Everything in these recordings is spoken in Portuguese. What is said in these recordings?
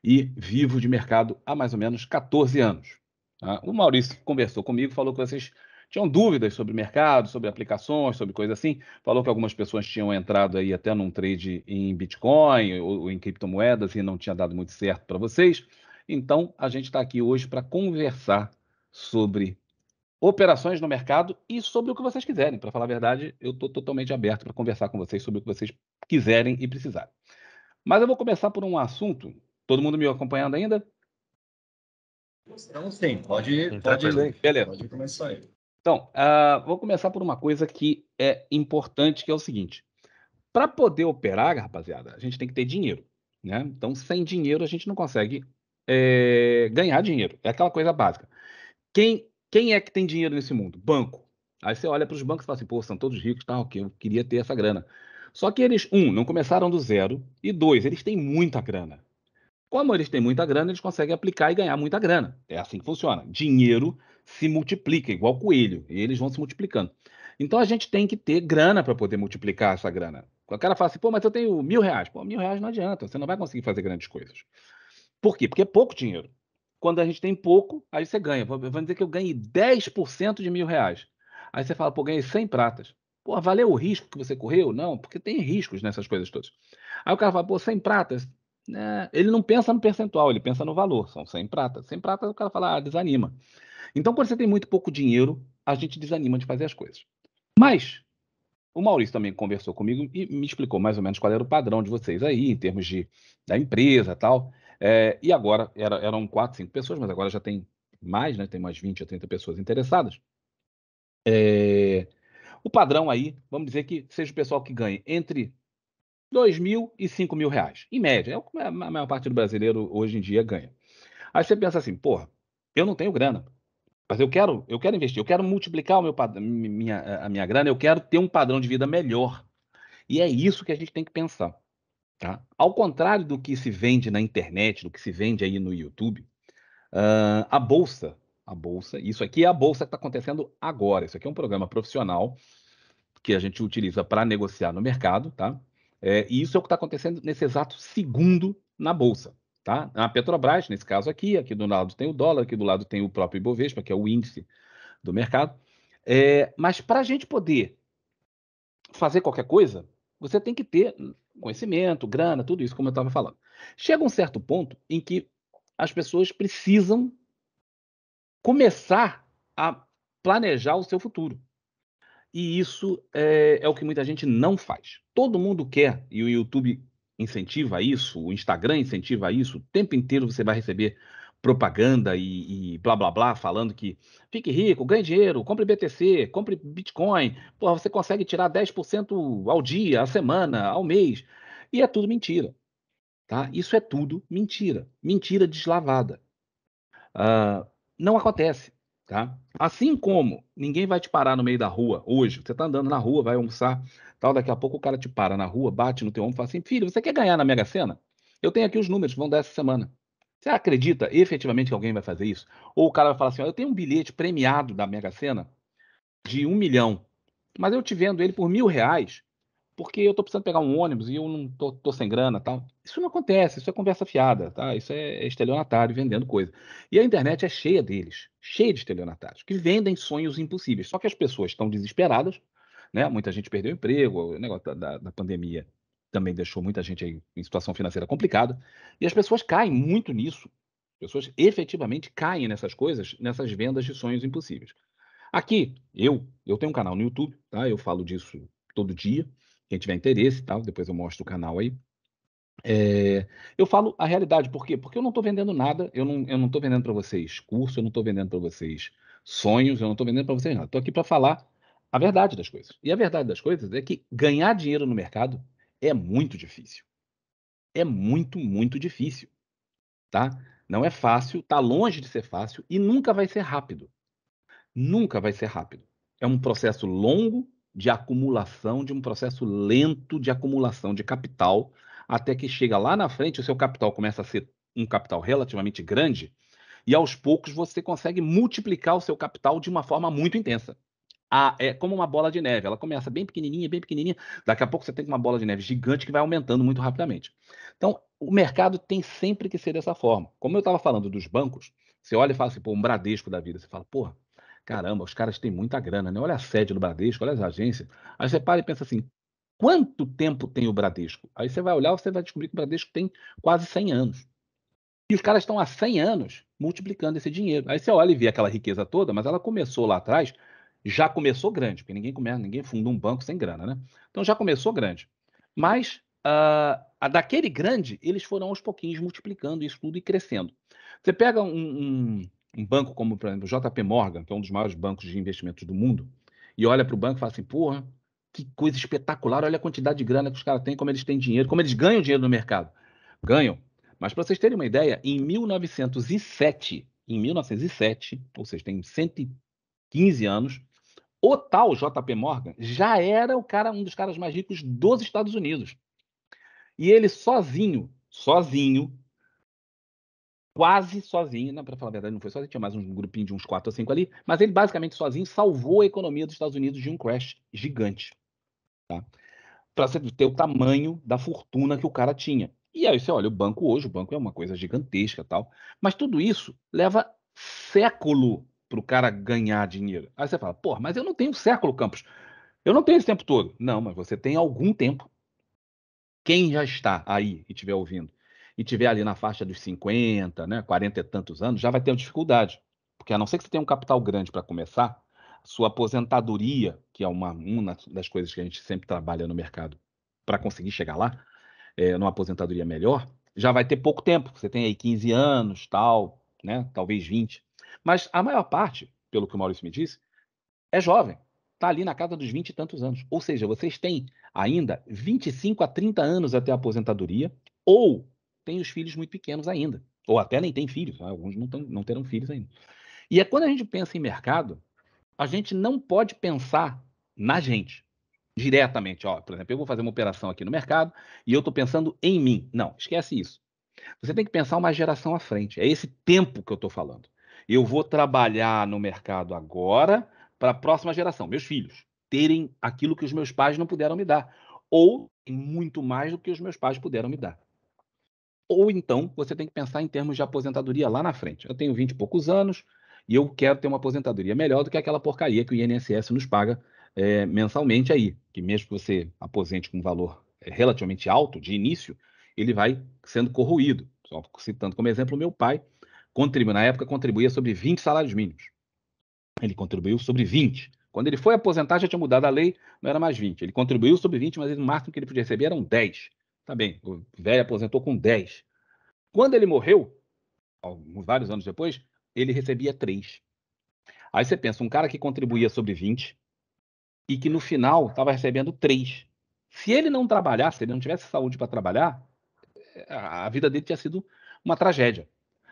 e vivo de mercado há mais ou menos 14 anos. Tá? O Maurício conversou comigo, falou que vocês tinham dúvidas sobre mercado, sobre aplicações, sobre coisas assim. Falou que algumas pessoas tinham entrado aí até num trade em Bitcoin ou em criptomoedas e não tinha dado muito certo para vocês. Então, a gente está aqui hoje para conversar sobre operações no mercado e sobre o que vocês quiserem. Para falar a verdade, eu estou totalmente aberto para conversar com vocês sobre o que vocês quiserem e precisarem. Mas eu vou começar por um assunto. Todo mundo me acompanhando ainda? Então, sim, pode Beleza. começar aí. Então, vou começar por uma coisa que é importante, que é o seguinte. Para poder operar, rapaziada, a gente tem que ter dinheiro, né? Então, sem dinheiro, a gente não consegue ganhar dinheiro. É aquela coisa básica. Quem é que tem dinheiro nesse mundo? Banco. Aí você olha para os bancos e fala assim, pô, são todos ricos, tal, que eu queria ter essa grana. Só que eles, não começaram do zero, e dois, eles têm muita grana. Como eles têm muita grana, eles conseguem aplicar e ganhar muita grana. É assim que funciona. Dinheiro se multiplica, igual coelho, e eles vão se multiplicando. Então a gente tem que ter grana para poder multiplicar essa grana. O cara fala assim, pô, mas eu tenho R$ 1.000. Pô, R$ 1.000 não adianta, você não vai conseguir fazer grandes coisas. Por quê? Porque é pouco dinheiro. Quando a gente tem pouco, aí você ganha. Vamos dizer que eu ganhei 10% de R$ 1.000. Aí você fala, pô, ganhei 100 pratas. Pô, valeu o risco que você correu? Não, porque tem riscos nessas coisas todas. Aí o cara fala, pô, 100 pratas. Né? Ele não pensa no percentual, ele pensa no valor. São 100 pratas. 100 pratas o cara fala, desanima. Então, quando você tem muito pouco dinheiro, a gente desanima de fazer as coisas. Mas o Maurício também conversou comigo e me explicou mais ou menos qual era o padrão de vocês aí, em termos da empresa e tal. E agora eram 4, 5 pessoas, mas agora já tem mais, né? Tem mais 20 ou 30 pessoas interessadas. O padrão aí, vamos dizer que seja o pessoal que ganhe entre 2.000 e R$ 5.000, em média. É o que a maior parte do brasileiro hoje em dia ganha. Aí você pensa assim, porra, eu não tenho grana, mas eu quero investir, eu quero multiplicar a minha grana, eu quero ter um padrão de vida melhor. E é isso que a gente tem que pensar, tá? Ao contrário do que se vende na internet, do que se vende aí no YouTube, a bolsa, isso aqui é a bolsa que está acontecendo agora. Isso aqui é um programa profissional que a gente utiliza para negociar no mercado, tá? E isso é o que está acontecendo nesse exato segundo na bolsa, tá? A Petrobras, nesse caso aqui do lado tem o dólar, aqui do lado tem o próprio Ibovespa, que é o índice do mercado. Mas para a gente poder fazer qualquer coisa, você tem que ter conhecimento, grana, tudo isso, como eu estava falando. Chega um certo ponto em que as pessoas precisam começar a planejar o seu futuro. E isso é o que muita gente não faz. Todo mundo quer, e o YouTube incentiva isso, o Instagram incentiva isso, o tempo inteiro você vai receber propaganda e blá blá blá falando que fique rico, ganhe dinheiro, compre BTC, compre Bitcoin, pô, você consegue tirar 10% ao dia, à semana, ao mês. E é tudo mentira, tá? Isso é tudo mentira. Mentira deslavada. Ah, não acontece, tá? Assim como ninguém vai te parar no meio da rua hoje, você tá andando na rua, vai almoçar, tal, daqui a pouco o cara te para na rua, bate no teu ombro e fala assim, filho, você quer ganhar na Mega Sena? Eu tenho aqui os números que vão dar essa semana. Você acredita efetivamente que alguém vai fazer isso? Ou o cara vai falar assim, ó, eu tenho um bilhete premiado da Mega Sena de 1 milhão, mas eu te vendo ele por R$ 1.000, porque eu tô precisando pegar um ônibus e eu não tô sem grana, tal. Isso não acontece, isso é conversa fiada, tá? Isso é estelionatário vendendo coisa. E a internet é cheia deles, cheia de estelionatários, que vendem sonhos impossíveis. Só que as pessoas estão desesperadas, né? Muita gente perdeu o emprego, o negócio da pandemia também deixou muita gente aí em situação financeira complicada, e as pessoas caem muito nisso. As pessoas efetivamente caem nessas coisas, nessas vendas de sonhos impossíveis. Aqui, eu tenho um canal no YouTube, tá? Eu falo disso todo dia. Quem tiver interesse, tal, depois eu mostro o canal aí. Eu falo a realidade, por quê? Porque eu não estou vendendo nada, eu não estou vendendo para vocês curso, eu não estou vendendo para vocês sonhos, eu não estou vendendo para vocês nada. Estou aqui para falar a verdade das coisas. E a verdade das coisas é que ganhar dinheiro no mercado é muito difícil. É muito, muito difícil, tá? Não é fácil, tá longe de ser fácil e nunca vai ser rápido. Nunca vai ser rápido. É um processo longo de acumulação, de um processo lento de acumulação de capital, até que chega lá na frente, o seu capital começa a ser um capital relativamente grande, e aos poucos você consegue multiplicar o seu capital de uma forma muito intensa. É como uma bola de neve, ela começa bem pequenininha, daqui a pouco você tem uma bola de neve gigante que vai aumentando muito rapidamente. Então, o mercado tem sempre que ser dessa forma. Como eu estava falando dos bancos, você olha e fala assim, pô, um Bradesco da vida. Você fala, porra, caramba, os caras têm muita grana, né? Olha a sede do Bradesco, olha as agências. Aí você para e pensa assim, quanto tempo tem o Bradesco? Aí você vai olhar, você vai descobrir que o Bradesco tem quase 100 anos. E os caras estão há 100 anos multiplicando esse dinheiro. Aí você olha e vê aquela riqueza toda, mas ela começou lá atrás, já começou grande, porque ninguém funda um banco sem grana, né? Então já começou grande. Mas daquele grande, eles foram aos pouquinhos multiplicando isso tudo e crescendo. Você pega um banco como, por exemplo, o JP Morgan, que é um dos maiores bancos de investimentos do mundo, e olha para o banco e fala assim, porra, que coisa espetacular, olha a quantidade de grana que os caras têm, como eles têm dinheiro, como eles ganham dinheiro no mercado. Ganham. Mas para vocês terem uma ideia, em 1907, ou seja, tem 115 anos, o tal JP Morgan já era um dos caras mais ricos dos Estados Unidos. E ele sozinho, quase sozinho, não, para falar a verdade, não foi sozinho, tinha mais um grupinho de uns 4 ou 5 ali, mas ele basicamente sozinho salvou a economia dos Estados Unidos de um crash gigante. Tá? Para você ter o tamanho da fortuna que o cara tinha. E aí você olha o banco hoje, o banco é uma coisa gigantesca, tal, mas tudo isso leva século para o cara ganhar dinheiro. Aí você fala, pô, mas eu não tenho século, Campos. Eu não tenho esse tempo todo. Não, mas você tem algum tempo. Quem já está aí e estiver ouvindo, e estiver ali na faixa dos 50, né, 40 e tantos anos, já vai ter dificuldade. Porque a não ser que você tenha um capital grande para começar, sua aposentadoria, que é uma das coisas que a gente sempre trabalha no mercado para conseguir chegar lá, numa aposentadoria melhor, já vai ter pouco tempo. Você tem aí 15 anos, tal, né, talvez 20. Mas a maior parte, pelo que o Maurício me disse, é jovem. Está ali na casa dos 20 e tantos anos. Ou seja, vocês têm ainda 25 a 30 anos até a aposentadoria, ou têm os filhos muito pequenos ainda. Ou até nem têm filhos, né? Alguns não terão filhos ainda. E é quando a gente pensa em mercado, a gente não pode pensar na gente diretamente. Ó, por exemplo, eu vou fazer uma operação aqui no mercado e eu estou pensando em mim. Não, esquece isso. Você tem que pensar uma geração à frente. É esse tempo que eu estou falando. Eu vou trabalhar no mercado agora para a próxima geração, meus filhos, terem aquilo que os meus pais não puderam me dar. Ou muito mais do que os meus pais puderam me dar. Ou então você tem que pensar em termos de aposentadoria lá na frente. Eu tenho 20 e poucos anos e eu quero ter uma aposentadoria melhor do que aquela porcaria que o INSS nos paga mensalmente aí. Que mesmo que você aposente com um valor relativamente alto de início, ele vai sendo corroído. Só citando como exemplo, meu pai na época contribuía sobre 20 salários mínimos. Ele contribuiu sobre 20. Quando ele foi aposentar, já tinha mudado a lei, não era mais 20. Ele contribuiu sobre 20, mas o máximo que ele podia receber eram 10. Tá bem, o velho aposentou com 10. Quando ele morreu, vários anos depois, ele recebia 3. Aí você pensa, um cara que contribuía sobre 20 e que no final estava recebendo 3. Se ele não trabalhasse, se ele não tivesse saúde para trabalhar, a vida dele tinha sido uma tragédia.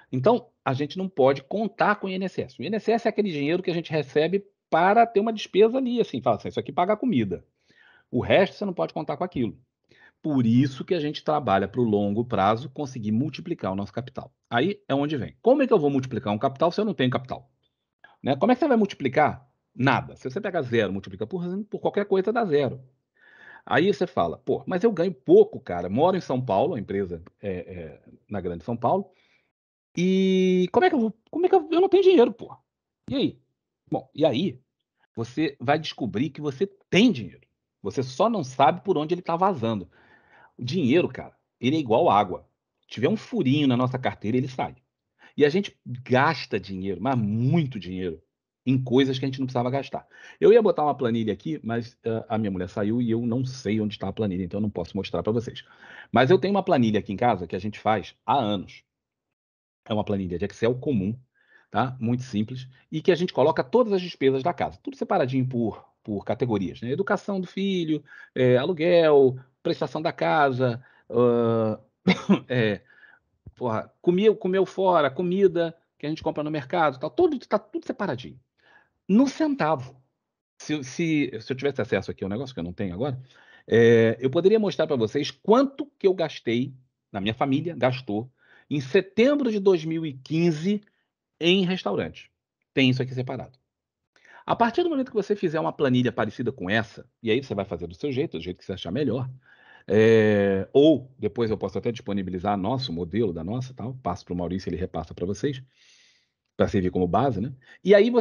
Então, a gente não pode contar com o INSS. O INSS é aquele dinheiro que a gente recebe para ter uma despesa ali, assim, fala assim, isso aqui paga a comida. O resto você não pode contar com aquilo. Por isso que a gente trabalha para o longo prazo conseguir multiplicar o nosso capital. Aí é onde vem. Como é que eu vou multiplicar um capital se eu não tenho capital? Né? Como é que você vai multiplicar? Nada. Se você pega zero, multiplica por qualquer coisa, dá zero. Aí você fala, pô, mas eu ganho pouco, cara. Moro em São Paulo, a empresa na Grande São Paulo, e como é que eu não tenho dinheiro, pô? E aí? Bom, e aí você vai descobrir que você tem dinheiro. Você só não sabe por onde ele está vazando. O dinheiro, cara, ele é igual água. Se tiver um furinho na nossa carteira, ele sai. E a gente gasta dinheiro, mas muito dinheiro, em coisas que a gente não precisava gastar. Eu ia botar uma planilha aqui, mas a minha mulher saiu e eu não sei onde está a planilha, então eu não posso mostrar para vocês. Mas eu tenho uma planilha aqui em casa que a gente faz há anos. É uma planilha de Excel comum, tá? Muito simples, e que a gente coloca todas as despesas da casa, tudo separadinho por categorias, né? Educação do filho, aluguel, prestação da casa, é, porra, comeu fora, comida que a gente compra no mercado, tá tudo separadinho. No centavo. Se eu tivesse acesso aqui ao negócio, que eu não tenho agora, eu poderia mostrar para vocês quanto que eu gastei, na minha família, gastou, em setembro de 2015 em restaurante. Tem isso aqui separado. A partir do momento que você fizer uma planilha parecida com essa, e aí você vai fazer do seu jeito, do jeito que você achar melhor, Ou depois eu posso até disponibilizar nosso modelo da nossa, tal, passo para o Maurício, ele repassa para vocês, para servir como base, né? E aí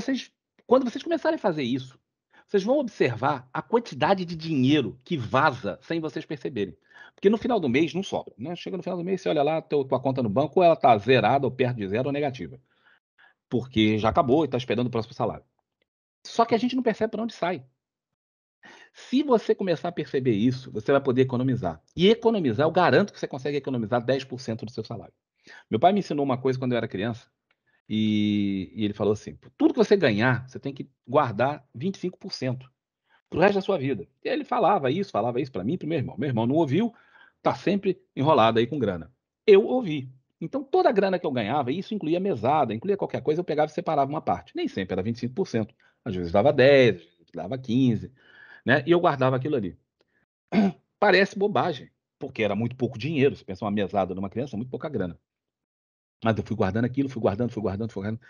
quando vocês começarem a fazer isso, vocês vão observar a quantidade de dinheiro que vaza sem vocês perceberem. Porque no final do mês não sobra, né? Chega no final do mês, você olha lá, tua conta no banco, ou ela está zerada, ou perto de zero, ou negativa. Porque já acabou e está esperando o próximo salário. Só que a gente não percebe para onde sai. Se você começar a perceber isso, você vai poder economizar. E economizar, eu garanto que você consegue economizar 10% do seu salário. Meu pai me ensinou uma coisa quando eu era criança, e ele falou assim: tudo que você ganhar, você tem que guardar 25% para o resto da sua vida. E ele falava isso para mim e para o meu irmão. Meu irmão não ouviu, tá sempre enrolado aí com grana. Eu ouvi. Então, toda a grana que eu ganhava, isso incluía mesada, incluía qualquer coisa, eu pegava e separava uma parte. Nem sempre era 25%. Às vezes dava 10, às vezes dava 15, né? E eu guardava aquilo ali. Parece bobagem, porque era muito pouco dinheiro. Você pensa uma mesada numa criança, muito pouca grana. Mas eu fui guardando aquilo, fui guardando, fui guardando, fui guardando.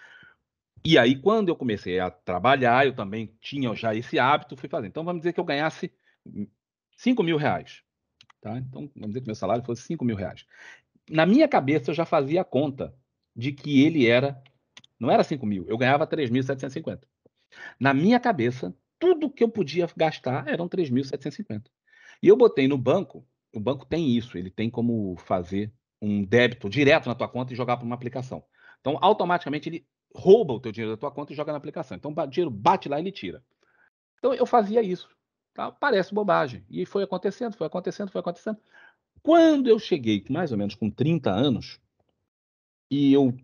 E aí, quando eu comecei a trabalhar, eu também tinha já esse hábito, fui fazendo. Então, vamos dizer que eu ganhasse R$ 5.000, tá? Então, vamos dizer que meu salário fosse R$ 5.000. Na minha cabeça, eu já fazia a conta de que ele não era 5 mil, eu ganhava 3.750. Na minha cabeça, tudo que eu podia gastar eram 3.750. E eu botei no banco, o banco tem isso, ele tem como fazer um débito direto na tua conta e jogar para uma aplicação. Então, automaticamente, ele rouba o teu dinheiro da tua conta e joga na aplicação. Então, o dinheiro bate lá e ele tira. Então, eu fazia isso. Tá? Parece bobagem. E foi acontecendo, foi acontecendo, foi acontecendo. Quando eu cheguei mais ou menos com 30 anos, e eu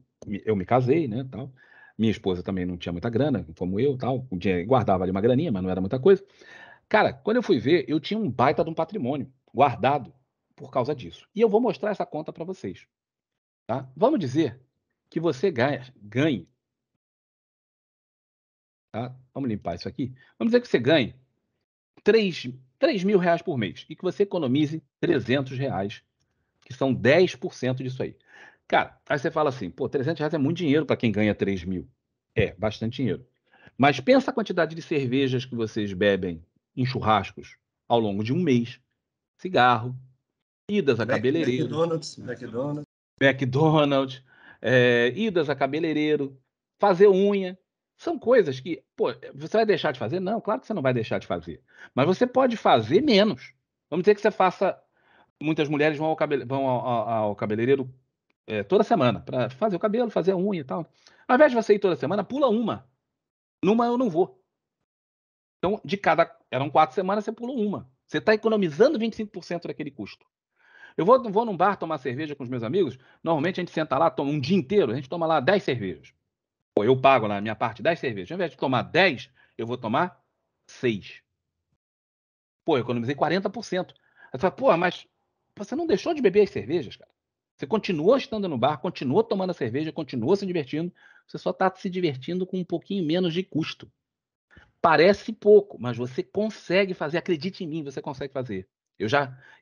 me casei, né, tal. Minha esposa também não tinha muita grana, como eu, tal. Guardava ali uma graninha, mas não era muita coisa. Cara, quando eu fui ver, eu tinha um baita de um patrimônio guardado por causa disso. E eu vou mostrar essa conta para vocês, tá? Vamos dizer que você ganhe, tá? Vamos limpar isso aqui. Vamos dizer que você ganhe 3.000 reais por mês e que você economize R$ 300, que são 10% disso aí. Cara, aí você fala assim, pô, R$ 300 é muito dinheiro para quem ganha 3.000. É, bastante dinheiro. Mas pensa a quantidade de cervejas que vocês bebem em churrascos ao longo de um mês. Cigarro, idas a cabeleireiro, McDonald's. McDonald's, idas a cabeleireiro, fazer unha. São coisas que, pô, você vai deixar de fazer? Não, claro que você não vai deixar de fazer. Mas você pode fazer menos. Vamos dizer que você faça. Muitas mulheres vão ao cabeleireiro toda semana para fazer o cabelo, fazer a unha e tal. Ao invés de você ir toda semana, pula uma. Numa eu não vou. Então, eram 4 semanas, você pulou uma. Você está economizando 25% daquele custo. Eu vou num bar tomar cerveja com os meus amigos, normalmente a gente senta lá, toma um dia inteiro, a gente toma lá 10 cervejas. Pô, eu pago na minha parte 10 cervejas. Ao invés de tomar 10, eu vou tomar 6. Pô, eu economizei 40%. Aí você fala, pô, mas você não deixou de beber as cervejas, cara. Você continuou estando no bar, continuou tomando a cerveja, continuou se divertindo. Você só está se divertindo com um pouquinho menos de custo. Parece pouco, mas você consegue fazer. Acredite em mim, você consegue fazer.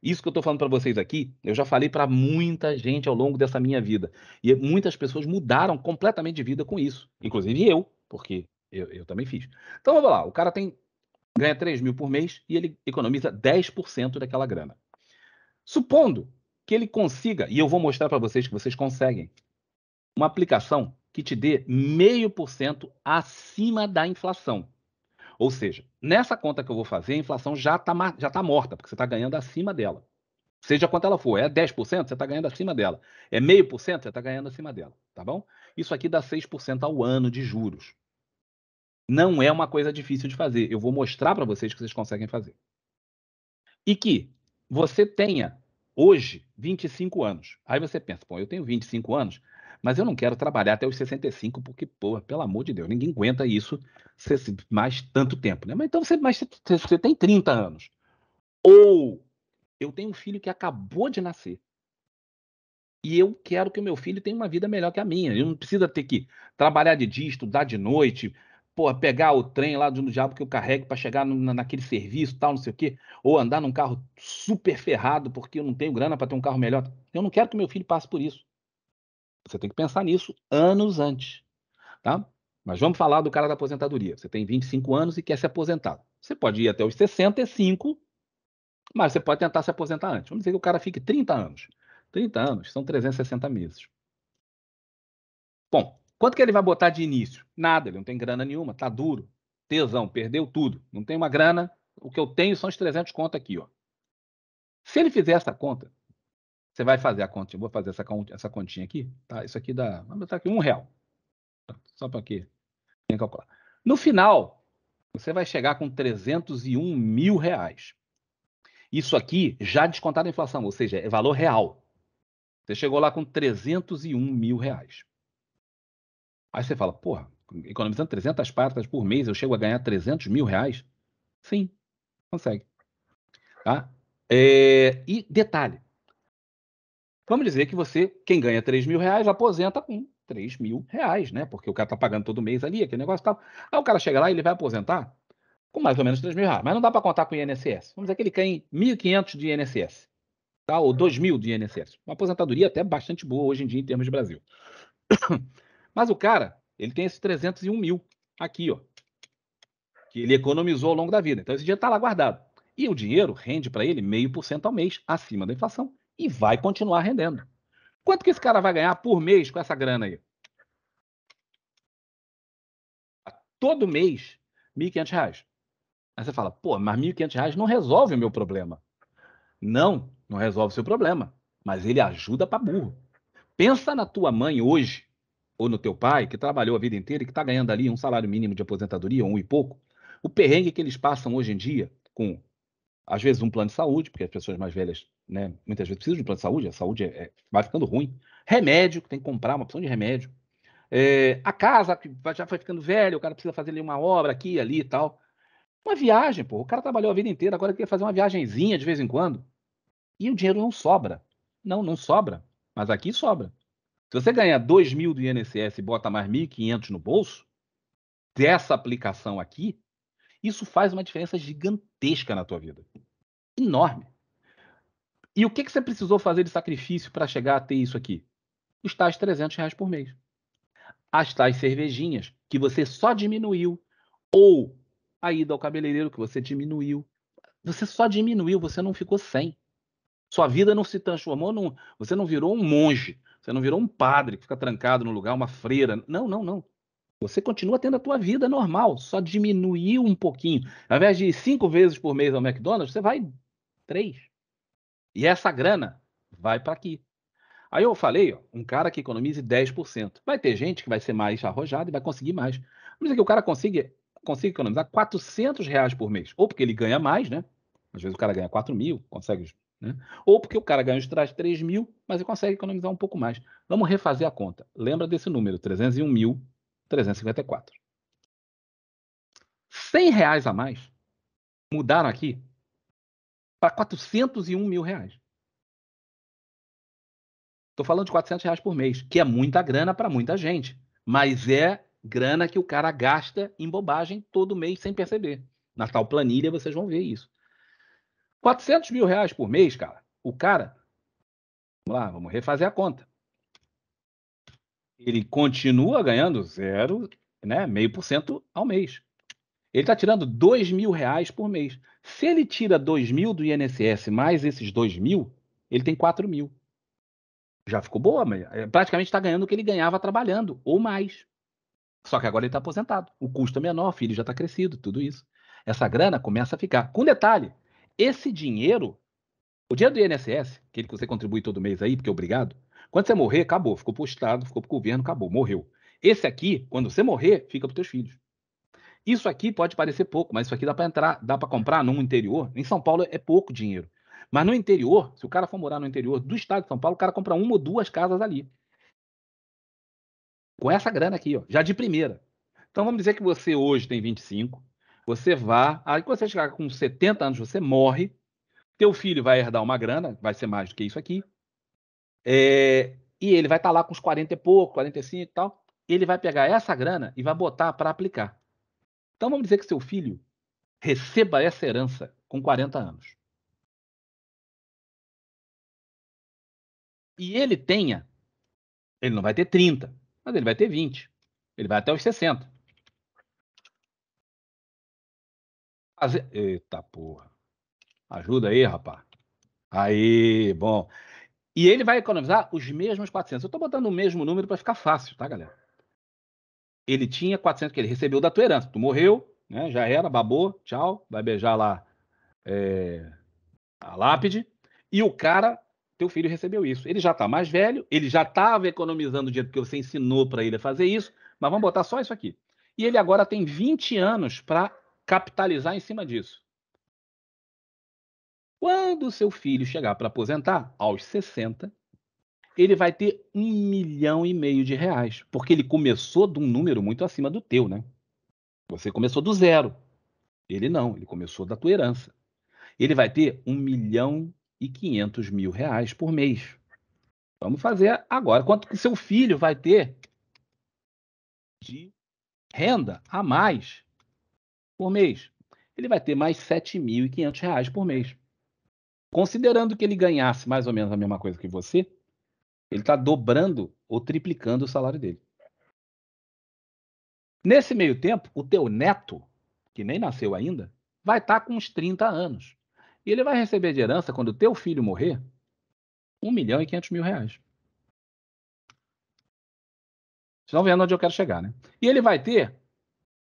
Isso que eu estou falando para vocês aqui, eu já falei para muita gente ao longo dessa minha vida. E muitas pessoas mudaram completamente de vida com isso. Inclusive eu, porque eu também fiz. Então vamos lá, o cara ganha 3.000 por mês e ele economiza 10% daquela grana. Supondo que ele consiga, e eu vou mostrar para vocês que vocês conseguem, uma aplicação que te dê 0,5% acima da inflação. Ou seja, nessa conta que eu vou fazer, a inflação já tá morta, porque você está ganhando acima dela. Seja quanto ela for, é 10%, você está ganhando acima dela. É 0,5%, você está ganhando acima dela, tá bom? Isso aqui dá 6% ao ano de juros. Não é uma coisa difícil de fazer. Eu vou mostrar para vocês que vocês conseguem fazer. E que você tenha, hoje, 25 anos. Aí você pensa, pô, eu tenho 25 anos, mas eu não quero trabalhar até os 65, porque, pô, pelo amor de Deus, ninguém aguenta isso mais tanto tempo, né? Mas então você tem 30 anos. Ou eu tenho um filho que acabou de nascer. E eu quero que o meu filho tenha uma vida melhor que a minha. Ele não precisa ter que trabalhar de dia, estudar de noite, pô, pegar o trem lá do diabo que eu carrego para chegar naquele serviço, tal, não sei o quê, ou andar num carro super ferrado porque eu não tenho grana para ter um carro melhor. Eu não quero que meu filho passe por isso. Você tem que pensar nisso anos antes, tá? Mas vamos falar do cara da aposentadoria. Você tem 25 anos e quer se aposentar. Você pode ir até os 65 Mas você pode tentar se aposentar antes. Vamos dizer que o cara fique 30 anos. 30 anos são 360 meses. Bom, quanto que ele vai botar de início? Nada, ele não tem grana nenhuma, tá duro. Tesão, perdeu tudo. Não tem uma grana, o que eu tenho são os 300 conto aqui, ó. Se ele fizer essa conta, você vai fazer a conta, eu vou fazer essa continha aqui, tá? Isso aqui dá, vamos botar aqui R$1, só para quê? Tem que calcular. No final, você vai chegar com 301 mil reais. Isso aqui já descontado a inflação, ou seja, é valor real. Você chegou lá com 301 mil reais. Aí você fala, porra, economizando 300 pratas por mês, eu chego a ganhar 300 mil reais? Sim, consegue. Tá? E detalhe, vamos dizer que você, quem ganha 3 mil reais, aposenta com 3 mil reais, né? Porque o cara tá pagando todo mês ali, aquele negócio e tal. Aí o cara chega lá e ele vai aposentar com mais ou menos 3 mil reais. Mas não dá para contar com o INSS. Vamos dizer que ele ganha 1.500 de INSS, tá? Ou 2.000 de INSS. Uma aposentadoria até bastante boa hoje em dia em termos de Brasil. Mas o cara, ele tem esses 301 mil aqui, ó, que ele economizou ao longo da vida. Então esse dinheiro está lá guardado. E o dinheiro rende para ele 0,5% ao mês, acima da inflação, e vai continuar rendendo. Quanto que esse cara vai ganhar por mês com essa grana aí? Todo mês, R$1.500. Aí você fala, pô, mas R$1.500 não resolve o meu problema. Não, não resolve o seu problema, mas ele ajuda para burro. Pensa na tua mãe hoje, ou no teu pai, que trabalhou a vida inteira e que está ganhando ali um salário mínimo de aposentadoria, um e pouco. O perrengue que eles passam hoje em dia com, às vezes, um plano de saúde, porque as pessoas mais velhas, né, muitas vezes precisam de um plano de saúde, a saúde vai ficando ruim. Remédio, que tem que comprar uma opção de remédio. A casa que já foi ficando velha, o cara precisa fazer ali uma obra aqui, ali e tal. Uma viagem, pô. O cara trabalhou a vida inteira, agora quer fazer uma viagenzinha de vez em quando. E o dinheiro não sobra. Não, não sobra. Mas aqui sobra. Se você ganha 2 mil do INSS e bota mais 1.500 no bolso, dessa aplicação aqui, isso faz uma diferença gigantesca na tua vida. Enorme. E o que você precisou fazer de sacrifício para chegar a ter isso aqui? Os tais R$300 por mês. As tais cervejinhas que você só diminuiu. Ou a ida ao cabeleireiro que você diminuiu. Você só diminuiu, você não ficou sem. Sua vida não se transformou num. Você não virou um monge. Você não virou um padre que fica trancado no lugar, uma freira. Não, não, não. Você continua tendo a tua vida normal, só diminuiu um pouquinho. Ao invés de ir 5 vezes por mês ao McDonald's, você vai 3. E essa grana vai para aqui. Aí eu falei, ó, um cara que economize 10%. Vai ter gente que vai ser mais arrojado e vai conseguir mais. Vamos dizer que o cara consiga economizar R$400 por mês. Ou porque ele ganha mais, né? Às vezes o cara ganha 4 mil, consegue, né? Ou porque o cara ganha os 3 mil, mas ele consegue economizar um pouco mais. Vamos refazer a conta. Lembra desse número, 301.354. R$100 a mais mudaram aqui para 401 mil reais. Estou falando de R$400 por mês, que é muita grana para muita gente, mas é grana que o cara gasta em bobagem todo mês sem perceber. Na tal planilha vocês vão ver isso. R$400 mil por mês, cara. O cara, vamos lá, vamos refazer a conta. Ele continua ganhando zero, né, 0,5% ao mês. Ele está tirando R$2.000 por mês. Se ele tira 2 mil do INSS mais esses 2 mil, ele tem 4 mil. Já ficou boa, mas praticamente está ganhando o que ele ganhava trabalhando, ou mais. Só que agora ele está aposentado. O custo é menor, o filho já está crescido, tudo isso. Essa grana começa a ficar. Com detalhe, esse dinheiro, o dinheiro do INSS, aquele que você contribui todo mês aí, porque é obrigado, quando você morrer, acabou. Ficou para o Estado, ficou para o governo, acabou, morreu. Esse aqui, quando você morrer, fica para os teus filhos. Isso aqui pode parecer pouco, mas isso aqui dá para entrar, dá para comprar no interior. Em São Paulo é pouco dinheiro. Mas no interior, se o cara for morar no interior do estado de São Paulo, o cara compra 1 ou 2 casas ali. Com essa grana aqui, ó, já de primeira. Então vamos dizer que você hoje tem 25, você vá, aí quando você chegar com 70 anos, você morre, teu filho vai herdar uma grana, vai ser mais do que isso aqui, e ele vai estar lá com uns 40 e pouco, 45 e tal, ele vai pegar essa grana e vai botar para aplicar. Então vamos dizer que seu filho receba essa herança com 40 anos. E ele tenha, ele não vai ter 30, mas ele vai ter 20. Ele vai até os 60. Eita porra. Ajuda aí, rapaz. Aí, bom. E ele vai economizar os mesmos 400. Eu estou botando o mesmo número para ficar fácil, tá, galera? Ele tinha 400 que ele recebeu da tua herança. Tu morreu, né? Já era, babou, tchau. Vai beijar lá a lápide. E o cara, teu filho recebeu isso. Ele já está mais velho, ele já estava economizando dinheiro porque você ensinou para ele a fazer isso, mas vamos botar só isso aqui. E ele agora tem 20 anos para capitalizar em cima disso. Quando o seu filho chegar para aposentar, aos 60, ele vai ter R$ 1,5 milhão, porque ele começou de um número muito acima do teu, né? Você começou do zero. Ele não, ele começou da tua herança. Ele vai ter R$ 1,5 milhão por mês. Vamos fazer agora. Quanto que seu filho vai ter de renda a mais por mês? Ele vai ter mais R$ 7.500 por mês. Considerando que ele ganhasse mais ou menos a mesma coisa que você, ele está dobrando ou triplicando o salário dele. Nesse meio tempo, o teu neto, que nem nasceu ainda, vai estar com uns 30 anos. E ele vai receber de herança, quando o teu filho morrer, R$ 1,5 milhão. Vocês estão vendo onde eu quero chegar, né? E ele vai ter,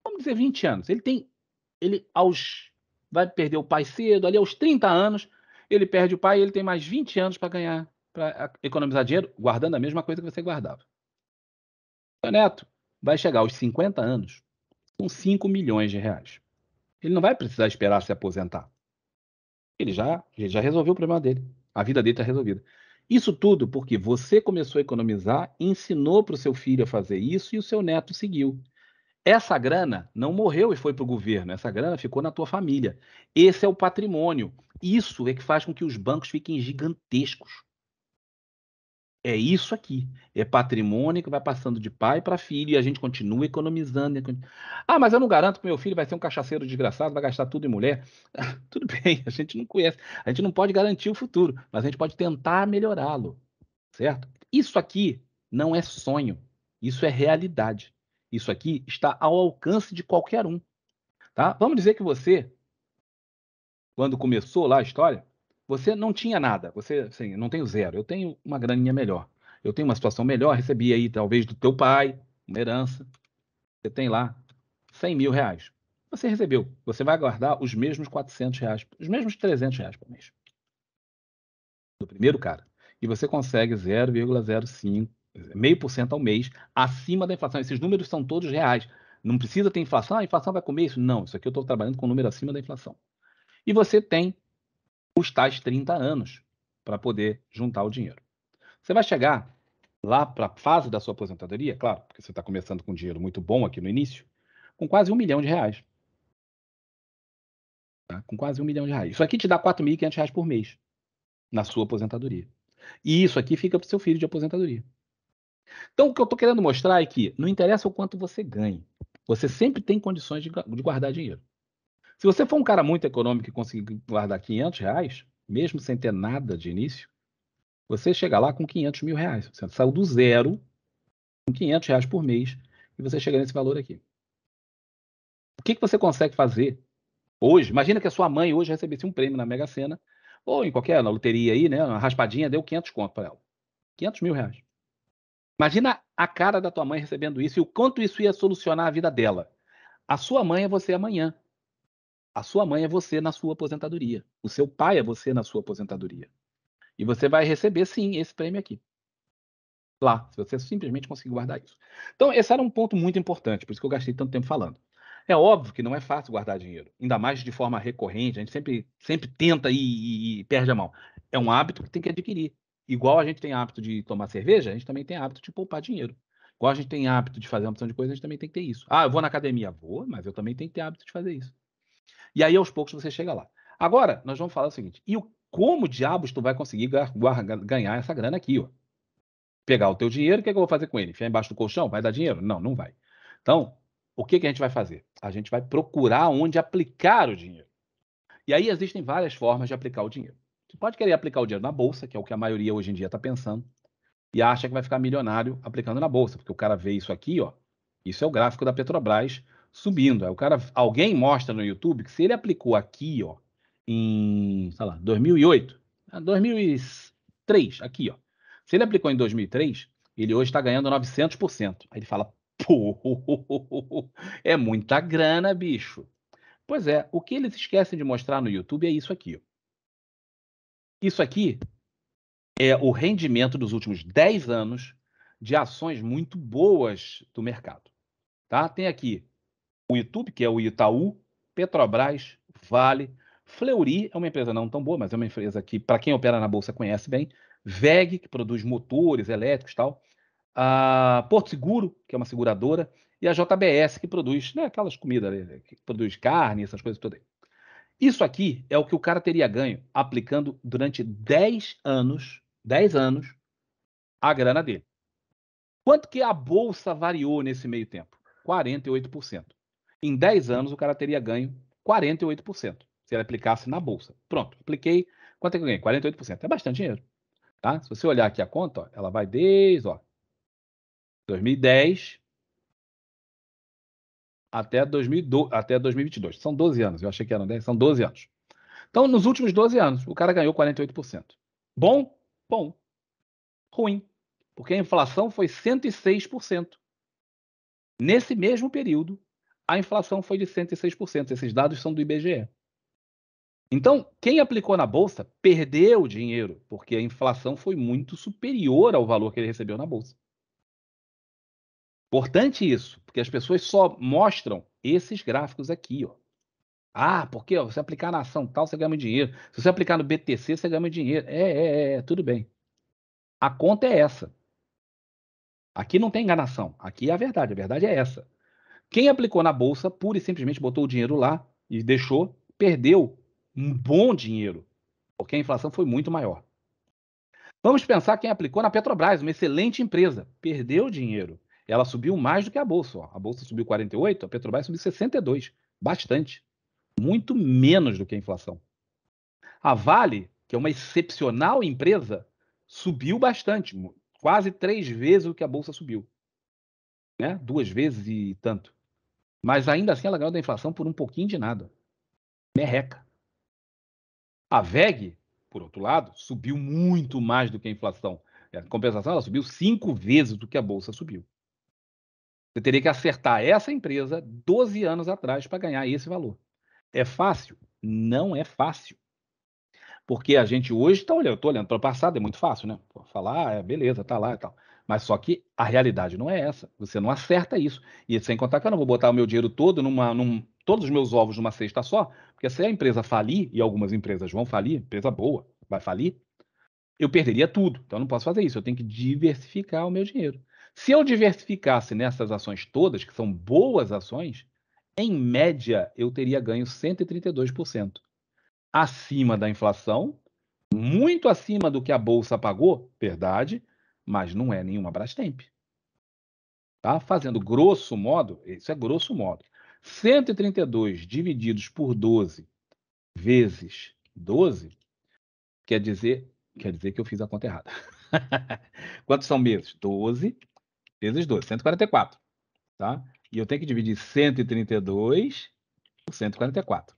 vamos dizer, 20 anos. Vai perder o pai cedo, ali aos 30 anos, ele perde o pai e ele tem mais 20 anos para ganhar, para economizar dinheiro, guardando a mesma coisa que você guardava. O neto vai chegar aos 50 anos com R$ 5 milhões. Ele não vai precisar esperar se aposentar. Ele já resolveu o problema dele. A vida dele está resolvida. Isso tudo porque você começou a economizar, ensinou para o seu filho a fazer isso e o seu neto seguiu. Essa grana não morreu e foi para o governo, essa grana ficou na tua família. Esse é o patrimônio. Isso é que faz com que os bancos fiquem gigantescos. É isso aqui. É patrimônio que vai passando de pai para filho e a gente continua economizando. Ah, mas eu não garanto que meu filho vai ser um cachaceiro desgraçado, vai gastar tudo em mulher. Tudo bem, a gente não conhece. A gente não pode garantir o futuro, mas a gente pode tentar melhorá-lo, certo? Isso aqui não é sonho. Isso é realidade. Isso aqui está ao alcance de qualquer um, tá? Vamos dizer que você, quando começou lá a história, você não tinha nada. Você, assim, não tenho zero. Eu tenho uma graninha melhor. Eu tenho uma situação melhor. Recebi aí, talvez, do teu pai, uma herança. Você tem lá R$ 100.000. Você recebeu. Você vai guardar os mesmos R$ 400, os mesmos R$ 300 por mês. Do primeiro cara. E você consegue 0,05, 0,5% ao mês, acima da inflação. Esses números são todos reais. Não precisa ter inflação. Ah, a inflação vai comer isso. Não, isso aqui eu estou trabalhando com um número acima da inflação. E você tem os tais 30 anos para poder juntar o dinheiro. Você vai chegar lá para a fase da sua aposentadoria, claro, porque você está começando com um dinheiro muito bom aqui no início, com quase R$ 1 milhão. Tá? Com quase R$ 1 milhão. Isso aqui te dá R$ 4.500 por mês na sua aposentadoria. E isso aqui fica para o seu filho de aposentadoria. Então, o que eu estou querendo mostrar é que não interessa o quanto você ganhe, você sempre tem condições de guardar dinheiro. Se você for um cara muito econômico e conseguir guardar R$ 500, mesmo sem ter nada de início, você chega lá com R$ 500.000. Você saiu do zero com R$ 500 por mês e você chega nesse valor aqui. O que você consegue fazer hoje? Imagina que a sua mãe hoje recebesse um prêmio na Mega Sena ou em qualquer na loteria aí, né? Uma raspadinha, deu 500 conto para ela. R$ 500.000. Imagina a cara da tua mãe recebendo isso e o quanto isso ia solucionar a vida dela. A sua mãe é você amanhã. A sua mãe é você na sua aposentadoria. O seu pai é você na sua aposentadoria. E você vai receber, sim, esse prêmio aqui. Lá, se você simplesmente conseguir guardar isso. Então, esse era um ponto muito importante, por isso que eu gastei tanto tempo falando. É óbvio que não é fácil guardar dinheiro, ainda mais de forma recorrente, a gente sempre tenta e perde a mão. É um hábito que tem que adquirir. Igual a gente tem hábito de tomar cerveja, a gente também tem hábito de poupar dinheiro. Igual a gente tem hábito de fazer uma opção de coisa, a gente também tem que ter isso. Ah, eu vou na academia. Vou, mas eu também tenho que ter hábito de fazer isso. E aí, aos poucos, você chega lá. Agora, nós vamos falar o seguinte, como diabos tu vai conseguir ganhar essa grana aqui, ó? Pegar o teu dinheiro, o que é que eu vou fazer com ele? Enfiar embaixo do colchão? Vai dar dinheiro? Não, não vai. Então, o que a gente vai fazer? A gente vai procurar onde aplicar o dinheiro. E aí existem várias formas de aplicar o dinheiro. Você pode querer aplicar o dinheiro na bolsa, que é o que a maioria hoje em dia está pensando, e acha que vai ficar milionário aplicando na bolsa, porque o cara vê isso aqui, ó. Isso é o gráfico da Petrobras subindo. Aí alguém mostra no YouTube que se ele aplicou aqui, ó, em, sei lá, 2008, 2003, aqui, ó. Se ele aplicou em 2003, ele hoje está ganhando 900%. Aí ele fala, pô, é muita grana, bicho. Pois é, o que eles esquecem de mostrar no YouTube é isso aqui, ó. Isso aqui é o rendimento dos últimos 10 anos de ações muito boas do mercado, tá? Tem aqui o YouTube, que é o Itaú, Petrobras, Vale, Fleury, é uma empresa não tão boa, mas é uma empresa que, para quem opera na bolsa, conhece bem, WEG, que produz motores elétricos e tal, a Porto Seguro, que é uma seguradora, e a JBS, que produz, né, aquelas comidas, né, que produz carne, essas coisas todas. Isso aqui é o que o cara teria ganho aplicando durante 10 anos, a grana dele. Quanto que a bolsa variou nesse meio tempo? 48%. Em 10 anos, o cara teria ganho 48%, se ele aplicasse na bolsa. Pronto, apliquei. Quanto é que eu ganhei? 48%. É bastante dinheiro. Tá? Se você olhar aqui a conta, ó, ela vai desde 2010 até 2022. São 12 anos. Eu achei que eram 10, são 12 anos. Então, nos últimos 12 anos, o cara ganhou 48%. Bom? Bom. Ruim. Porque a inflação foi 106%. Nesse mesmo período, a inflação foi de 106%. Esses dados são do IBGE. Então, quem aplicou na bolsa perdeu dinheiro, porque a inflação foi muito superior ao valor que ele recebeu na bolsa. Importante isso, porque as pessoas só mostram esses gráficos aqui, ó. Ah, porque ó, você aplicar na ação tal, você ganha muito dinheiro. Se você aplicar no BTC, você ganha muito dinheiro. Tudo bem. A conta é essa. Aqui não tem enganação. Aqui é a verdade é essa. Quem aplicou na bolsa, pura e simplesmente botou o dinheiro lá e deixou, perdeu um bom dinheiro, porque a inflação foi muito maior. Vamos pensar quem aplicou na Petrobras, uma excelente empresa, perdeu dinheiro. Ela subiu mais do que a bolsa. Ó. A bolsa subiu 48, a Petrobras subiu 62, bastante, muito menos do que a inflação. A Vale, que é uma excepcional empresa, subiu bastante, quase 3 vezes o que a bolsa subiu, né? 2 vezes e tanto. Mas ainda assim ela ganhou da inflação por um pouquinho de nada. Merreca. A WEG, por outro lado, subiu muito mais do que a inflação. Em compensação, ela subiu 5 vezes do que a bolsa subiu. Você teria que acertar essa empresa 12 anos atrás para ganhar esse valor. É fácil? Não é fácil. Porque a gente hoje está olhando, eu estou olhando para o passado, é muito fácil, né? Falar, beleza, tá lá e tal. Mas só que a realidade não é essa. Você não acerta isso. E sem contar que eu não vou botar o meu dinheiro todo todos os meus ovos numa cesta só, porque se a empresa falir, e algumas empresas vão falir, empresa boa vai falir, eu perderia tudo. Então eu não posso fazer isso. Eu tenho que diversificar o meu dinheiro. Se eu diversificasse nessas ações todas, que são boas ações, em média eu teria ganho 132%. Acima da inflação, muito acima do que a bolsa pagou, verdade, mas não é nenhuma Brastemp. Tá? Fazendo grosso modo, isso é grosso modo. 132 divididos por 12 vezes 12 quer dizer que eu fiz a conta errada. Quantos são meses? 12 vezes 12, 144. Tá? E eu tenho que dividir 132 por 144.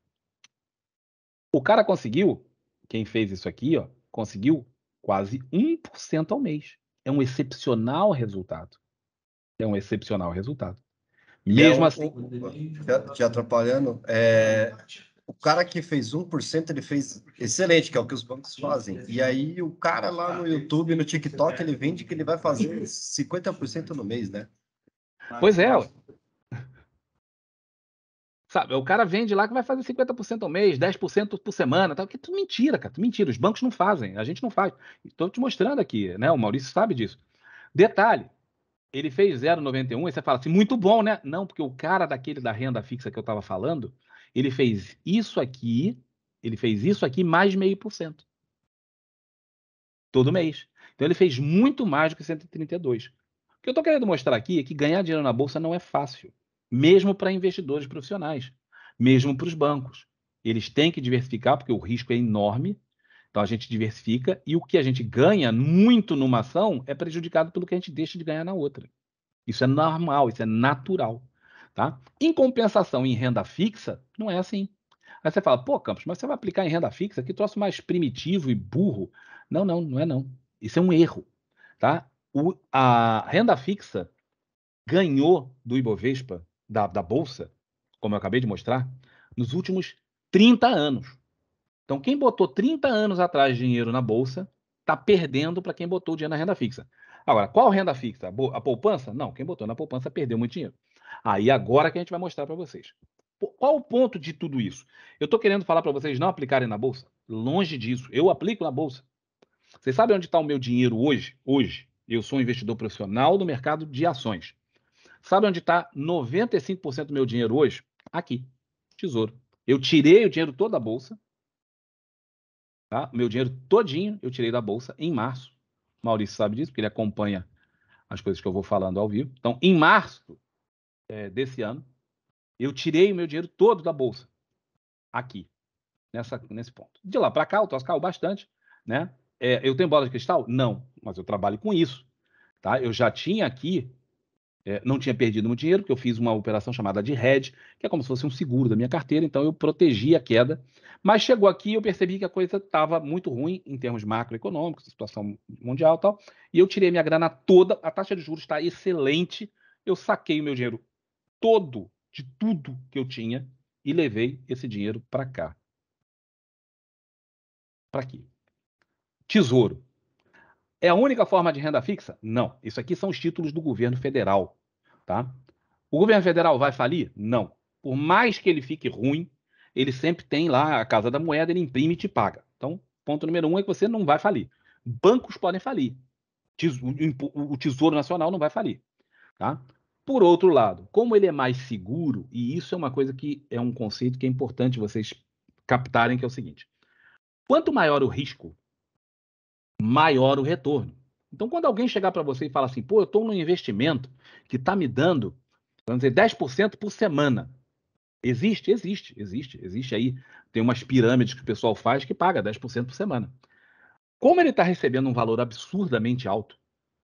O cara conseguiu, quem fez isso aqui, ó, conseguiu quase 1% ao mês. É um excepcional resultado. É um excepcional resultado. Mesmo assim. Te atrapalhando, o cara que fez 1%, ele fez excelente, que é o que os bancos fazem. E aí o cara lá no YouTube, no TikTok, ele vende que ele vai fazer 50% no mês, né? Pois é. Sabe, o cara vende lá que vai fazer 50% ao mês, 10% por semana, tal. Que tudo mentira, cara. Mentira. Os bancos não fazem, a gente não faz. Estou te mostrando aqui, né? O Maurício sabe disso. Detalhe, ele fez 0,91 e você fala assim, muito bom, né? Não, porque o cara daquele da renda fixa que eu estava falando, ele fez isso aqui mais 0,5% todo mês. Então ele fez muito mais do que 132. O que eu estou querendo mostrar aqui é que ganhar dinheiro na bolsa não é fácil, mesmo para investidores profissionais, mesmo para os bancos. Eles têm que diversificar porque o risco é enorme. Então a gente diversifica e o que a gente ganha muito numa ação é prejudicado pelo que a gente deixa de ganhar na outra. Isso é normal, isso é natural. Tá? Em compensação, em renda fixa, não é assim. Aí você fala, pô, Campos, mas você vai aplicar em renda fixa? Que troço mais primitivo e burro. Não, não é não. Isso é um erro, tá? A renda fixa ganhou do Ibovespa, da Bolsa, como eu acabei de mostrar, nos últimos 30 anos. Então, quem botou 30 anos atrás dinheiro na Bolsa, está perdendo para quem botou o dinheiro na renda fixa. Agora, qual renda fixa? A poupança? Não, quem botou na poupança perdeu muito dinheiro. Aí agora que a gente vai mostrar para vocês. Qual o ponto de tudo isso? Eu estou querendo falar para vocês não aplicarem na Bolsa? Longe disso. Eu aplico na Bolsa. Vocês sabem onde está o meu dinheiro hoje? Hoje, eu sou um investidor profissional no mercado de ações. Sabe onde está 95% do meu dinheiro hoje? Aqui, Tesouro. Eu tirei o dinheiro todo da Bolsa, tá? Meu dinheiro todinho eu tirei da Bolsa em março. O Maurício sabe disso, porque ele acompanha as coisas que eu vou falando ao vivo. Então, em março desse ano, eu tirei o meu dinheiro todo da Bolsa. Aqui, nesse ponto. De lá para cá, o troço caiu bastante, né? Eu tenho bola de cristal? Não, mas eu trabalho com isso, tá? Eu já tinha aqui, não tinha perdido muito dinheiro, porque eu fiz uma operação chamada de hedge, que é como se fosse um seguro da minha carteira, então eu protegi a queda. Mas chegou aqui e eu percebi que a coisa estava muito ruim em termos macroeconômicos, situação mundial e tal, e eu tirei minha grana toda, a taxa de juros está excelente, eu saquei o meu dinheiro todo, de tudo que eu tinha, e levei esse dinheiro para cá. Para aqui. Tesouro. É a única forma de renda fixa? Não. Isso aqui são os títulos do governo federal, tá? O governo federal vai falir? Não. Por mais que ele fique ruim, ele sempre tem lá a Casa da Moeda, ele imprime e te paga. Então, ponto número 1 é que você não vai falir. Bancos podem falir. O Tesouro Nacional não vai falir, tá? Por outro lado, como ele é mais seguro, e isso é uma coisa que é um conceito que é importante vocês captarem, que é o seguinte: quanto maior o risco, maior o retorno. Então, quando alguém chegar para você e falar assim, pô, eu estou num investimento que está me dando, vamos dizer, 10% por semana. Existe aí. Tem umas pirâmides que o pessoal faz que paga 10% por semana. Como ele está recebendo um valor absurdamente alto,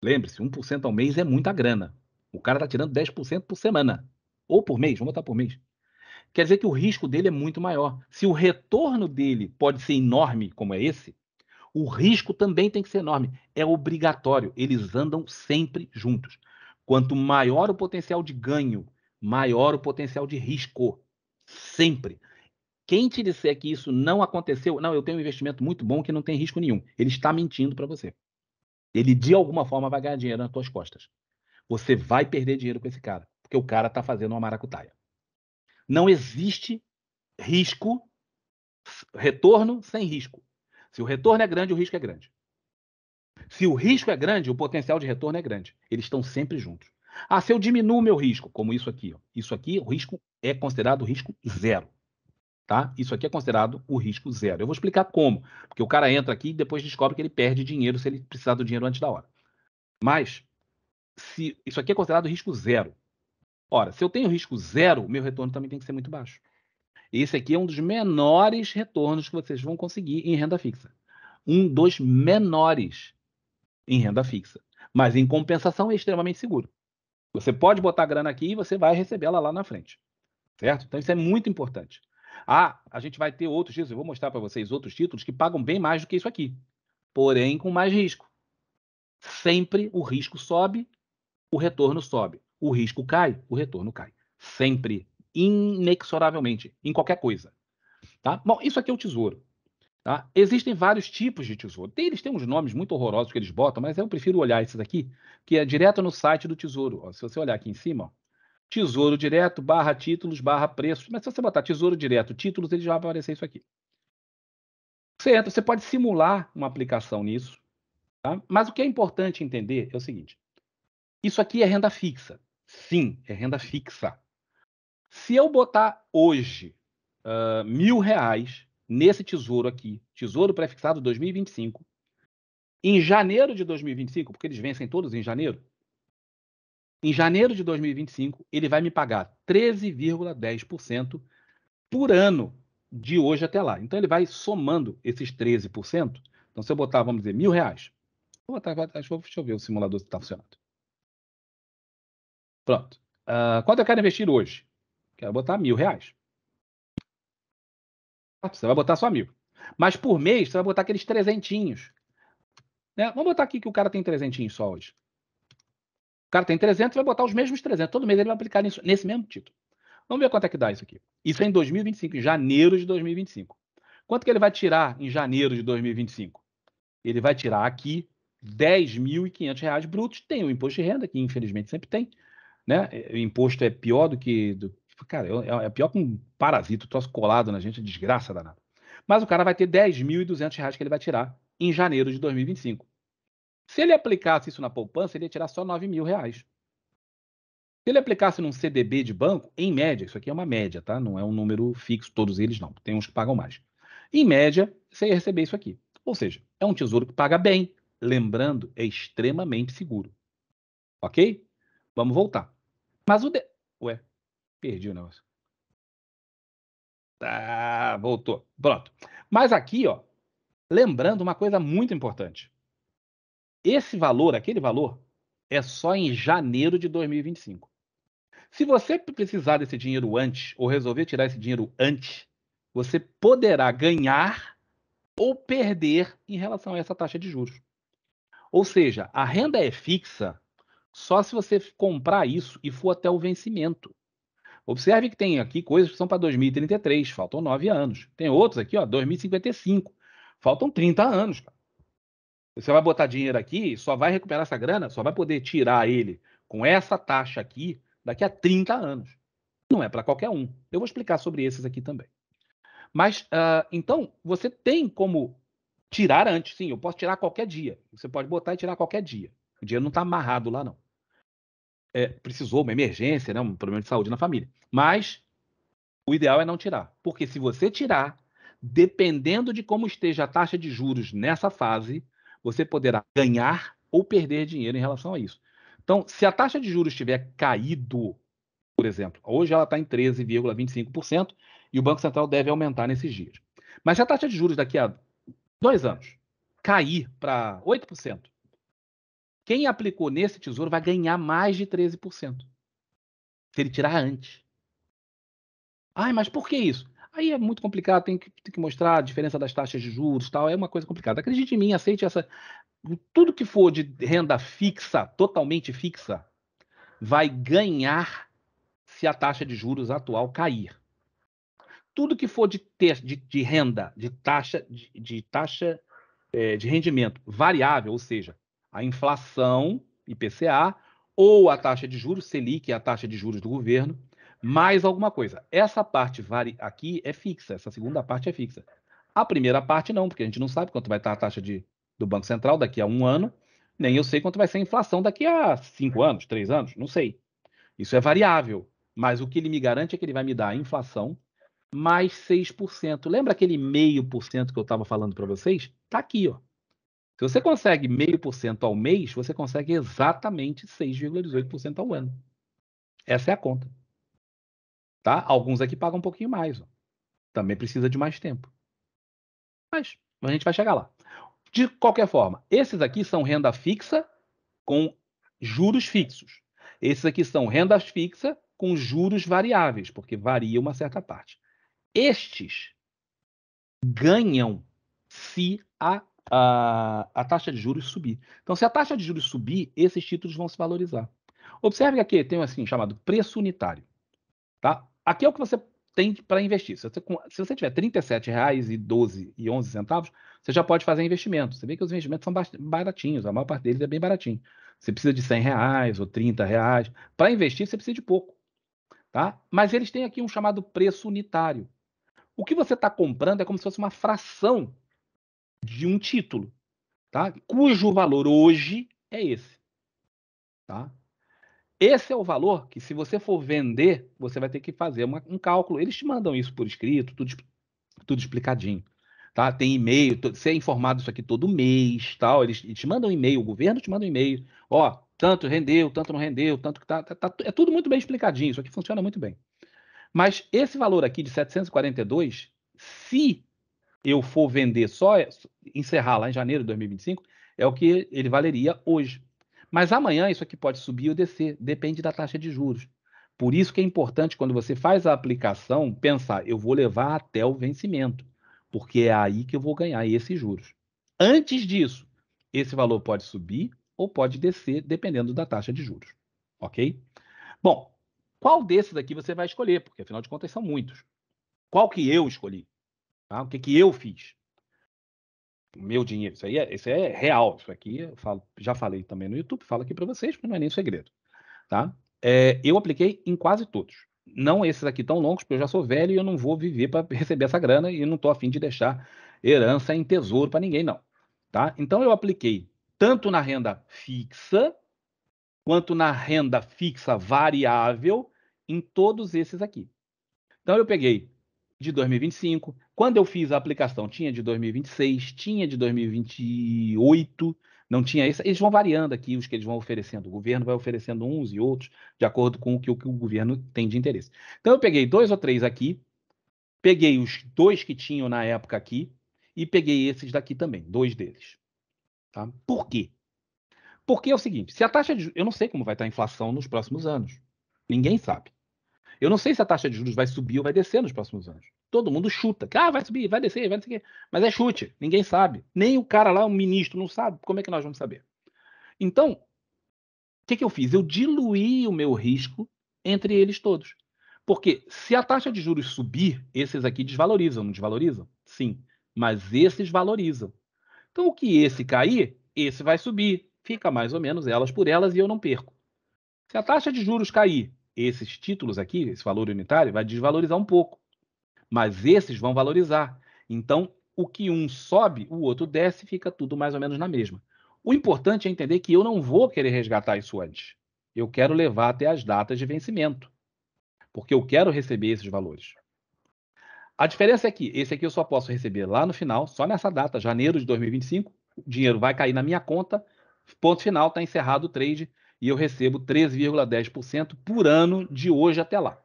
lembre-se, 1% ao mês é muita grana. O cara está tirando 10% por semana. Ou por mês, vamos botar por mês. Quer dizer que o risco dele é muito maior. Se o retorno dele pode ser enorme, como é esse, o risco também tem que ser enorme. É obrigatório. Eles andam sempre juntos. Quanto maior o potencial de ganho, maior o potencial de risco. Sempre. Quem te disser que isso não aconteceu, não, eu tenho um investimento muito bom que não tem risco nenhum. Ele está mentindo para você. Ele, de alguma forma, vai ganhar dinheiro nas tuas costas. Você vai perder dinheiro com esse cara, porque o cara está fazendo uma maracutaia. Não existe risco, retorno sem risco. Se o retorno é grande, o risco é grande. Se o risco é grande, o potencial de retorno é grande. Eles estão sempre juntos. Ah, se eu diminuo o meu risco, como isso aqui, ó. Isso aqui, o risco é considerado risco zero. Tá? Isso aqui é considerado o risco zero. Eu vou explicar como, porque o cara entra aqui e depois descobre que ele perde dinheiro se ele precisar do dinheiro antes da hora. Mas, se isso aqui é considerado risco zero. Ora, se eu tenho risco zero, meu retorno também tem que ser muito baixo. Esse aqui é um dos menores retornos que vocês vão conseguir em renda fixa. Um dos menores em renda fixa. Mas, em compensação, é extremamente seguro. Você pode botar grana aqui e você vai receber ela lá na frente. Certo? Então, isso é muito importante. Ah, a gente vai ter outros títulos, eu vou mostrar para vocês outros títulos que pagam bem mais do que isso aqui, porém com mais risco. Sempre o risco sobe, o retorno sobe. O risco cai, o retorno cai. Sempre, inexoravelmente, em qualquer coisa. Tá? Bom, isso aqui é o tesouro. Tá? Existem vários tipos de tesouro. Eles têm uns nomes muito horrorosos que eles botam, mas eu prefiro olhar esses aqui, que é direto no site do tesouro. Ó, se você olhar aqui em cima, ó, Tesouro Direto, barra títulos, barra preços. Mas se você botar Tesouro Direto, títulos, ele já vai aparecer isso aqui. Você entra, você pode simular uma aplicação nisso, tá? Mas o que é importante entender é o seguinte: isso aqui é renda fixa. Sim, é renda fixa. Se eu botar hoje R$ 1.000 nesse tesouro aqui, Tesouro Prefixado 2025, em janeiro de 2025, porque eles vencem todos em janeiro de 2025, ele vai me pagar 13,10% por ano de hoje até lá. Então, ele vai somando esses 13%. Então, se eu botar, vamos dizer, R$ 1.000, vou botar, deixa eu ver o simulador se está funcionando. Pronto. Quanto eu quero investir hoje? Quero botar R$ 1.000. Você vai botar só 1.000. Mas por mês, você vai botar aqueles trezentinhos. Né? Vamos botar aqui que o cara tem trezentinhos só hoje. O cara tem 300, vai botar os mesmos 300. Todo mês ele vai aplicar nesse mesmo título. Vamos ver quanto é que dá isso aqui. Isso é em 2025, em janeiro de 2025. Quanto que ele vai tirar em janeiro de 2025? Ele vai tirar aqui R$10.500 brutos. Tem o imposto de renda, que infelizmente sempre tem. Né? O imposto é pior do que... Cara, é pior que um parasita, troço colado na gente, é desgraça danada. Mas o cara vai ter R$10.200 que ele vai tirar em janeiro de 2025. Se ele aplicasse isso na poupança, ele ia tirar só R$9.000. Se ele aplicasse num CDB de banco, em média, isso aqui é uma média, tá? Não é um número fixo, todos eles não. Tem uns que pagam mais. Em média, você ia receber isso aqui. Ou seja, é um tesouro que paga bem. Lembrando, é extremamente seguro. Ok? Vamos voltar. Mas Ué, perdi o negócio. Tá, voltou. Pronto. Mas aqui, ó, lembrando uma coisa muito importante. Esse valor, aquele valor, é só em janeiro de 2025. Se você precisar desse dinheiro antes, ou resolver tirar esse dinheiro antes, você poderá ganhar ou perder em relação a essa taxa de juros. Ou seja, a renda é fixa só se você comprar isso e for até o vencimento. Observe que tem aqui coisas que são para 2033, faltam 9 anos. Tem outros aqui, ó, 2055, faltam 30 anos. Cara. Você vai botar dinheiro aqui, só vai recuperar essa grana, só vai poder tirar ele com essa taxa aqui daqui a 30 anos. Não é para qualquer um. Eu vou explicar sobre esses aqui também. Mas, então, você tem como tirar antes. Sim, eu posso tirar qualquer dia. Você pode botar e tirar qualquer dia. O dinheiro não está amarrado lá, não. Precisou uma emergência, né, um problema de saúde na família. Mas o ideal é não tirar. Porque se você tirar, dependendo de como esteja a taxa de juros nessa fase, você poderá ganhar ou perder dinheiro em relação a isso. Então, se a taxa de juros tiver caído, por exemplo, hoje ela está em 13,25% e o Banco Central deve aumentar nesses dias. Mas se a taxa de juros daqui a 2 anos cair para 8%, quem aplicou nesse tesouro vai ganhar mais de 13%. Se ele tirar antes. Ai, mas por que isso? Aí é muito complicado, tem que mostrar a diferença das taxas de juros, tal, é uma coisa complicada. Acredite em mim, aceite essa. Tudo que for de renda fixa, totalmente fixa, vai ganhar se a taxa de juros atual cair. Tudo que for de renda, de taxa de rendimento variável, ou seja, a inflação, IPCA, ou a taxa de juros, Selic, a taxa de juros do governo, mais alguma coisa. Essa parte aqui é fixa, essa segunda parte é fixa. A primeira parte não, porque a gente não sabe quanto vai estar a taxa do Banco Central daqui a 1 ano, nem eu sei quanto vai ser a inflação daqui a 5 anos, 3 anos, não sei. Isso é variável, mas o que ele me garante é que ele vai me dar a inflação mais 6%. Lembra aquele 0,5% que eu estava falando para vocês? Está aqui, ó. Se você consegue 0,5% ao mês, você consegue exatamente 6,18% ao ano. Essa é a conta. Tá? Alguns aqui pagam um pouquinho mais. Ó. Também precisa de mais tempo. Mas a gente vai chegar lá. De qualquer forma, esses aqui são renda fixa com juros fixos. Esses aqui são rendas fixa com juros variáveis, porque varia uma certa parte. Estes ganham se a taxa de juros subir. Então, se a taxa de juros subir, esses títulos vão se valorizar. Observe que aqui tem assim chamado preço unitário. Tá? Aqui é o que você tem para investir. Se você tiver R$37,12,11, você já pode fazer investimento. Você vê que os investimentos são baratinhos, a maior parte deles é bem baratinho. Você precisa de R$100 ou R$30. Para investir, você precisa de pouco. Tá? Mas eles têm aqui um chamado preço unitário. O que você está comprando é como se fosse uma fração de um título, tá? Cujo valor hoje é esse. Tá? Esse é o valor que, se você for vender, você vai ter que fazer um cálculo. Eles te mandam isso por escrito, tudo explicadinho. Tá? Tem e-mail, você é informado isso aqui todo mês, tal. Eles te mandam e-mail, o governo te manda um e-mail. Ó, tanto rendeu, tanto não rendeu, tanto que é tudo muito bem explicadinho. Isso aqui funciona muito bem. Mas esse valor aqui de 742, se eu for vender só, encerrar lá em janeiro de 2025, é o que ele valeria hoje. Mas amanhã isso aqui pode subir ou descer, depende da taxa de juros. Por isso que é importante, quando você faz a aplicação, pensar, eu vou levar até o vencimento. porque é aí que eu vou ganhar esses juros. Antes disso, esse valor pode subir ou pode descer, dependendo da taxa de juros. Ok? Bom, qual desses aqui você vai escolher? Porque, afinal de contas, são muitos. Qual que eu escolhi? Tá? O que, que eu fiz? Meu dinheiro, isso é real. Isso aqui eu já falei também no YouTube, falo aqui para vocês, porque não é nem segredo. Tá? Eu apliquei em quase todos. Não esses aqui tão longos, porque eu já sou velho e eu não vou viver para receber essa grana e não estou afim de deixar herança em tesouro para ninguém, não. Tá? Então eu apliquei tanto na renda fixa, quanto na renda fixa variável, em todos esses aqui. Então eu peguei de 2025, quando eu fiz a aplicação tinha de 2026, tinha de 2028, não tinha isso. Eles vão variando aqui, os que eles vão oferecendo. O governo vai oferecendo uns e outros, de acordo com o que o governo tem de interesse. Então eu peguei 2 ou 3 aqui, peguei os 2 que tinham na época aqui, e peguei esses daqui também, 2 deles. Tá? Por quê? Porque é o seguinte, se a taxa de juros, eu não sei como vai estar a inflação nos próximos anos. Ninguém sabe. Eu não sei se a taxa de juros vai subir ou vai descer nos próximos anos. Todo mundo chuta. Que, vai subir, vai descer, vai descer. Mas é chute. Ninguém sabe. Nem o cara lá, o ministro, não sabe. Como é que nós vamos saber? Então, o que eu fiz? Eu diluí o meu risco entre eles todos. Porque se a taxa de juros subir, esses aqui desvalorizam, não desvalorizam? Sim. Mas esses valorizam. Então, o que esse cair, esse vai subir. Fica mais ou menos elas por elas e eu não perco. Se a taxa de juros cair, esses títulos aqui, esse valor unitário, vai desvalorizar um pouco. Mas esses vão valorizar. Então, o que um sobe, o outro desce, fica tudo mais ou menos na mesma. O importante é entender que eu não vou querer resgatar isso antes. Eu quero levar até as datas de vencimento, porque eu quero receber esses valores. A diferença é que esse aqui eu só posso receber lá no final, só nessa data, janeiro de 2025. O dinheiro vai cair na minha conta, ponto final, está encerrado o trade e eu recebo 13,10% por ano de hoje até lá.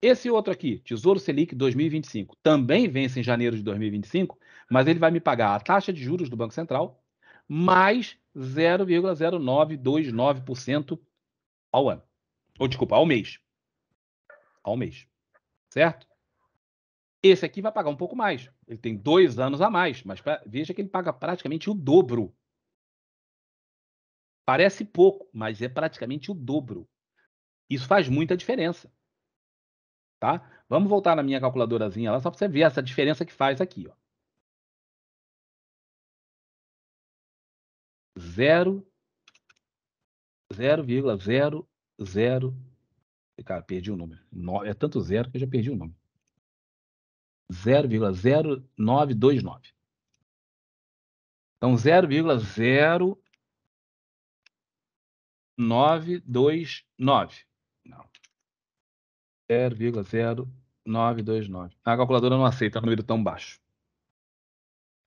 Esse outro aqui, Tesouro Selic 2025, também vence em janeiro de 2025, mas ele vai me pagar a taxa de juros do Banco Central mais 0,0929% ao ano. Ou desculpa, ao mês. Ao mês. Certo? Esse aqui vai pagar um pouco mais. Ele tem 2 anos a mais, mas veja que ele paga praticamente o dobro. Parece pouco, mas é praticamente o dobro. Isso faz muita diferença. Tá? Vamos voltar na minha calculadorazinha lá, só para você ver essa diferença que faz aqui. Ó. 0,00. Cara, perdi o número. É tanto zero que eu já perdi o número. 0,0929. Então, 0,0929. Não. 0,0929. A calculadora não aceita um número tão baixo.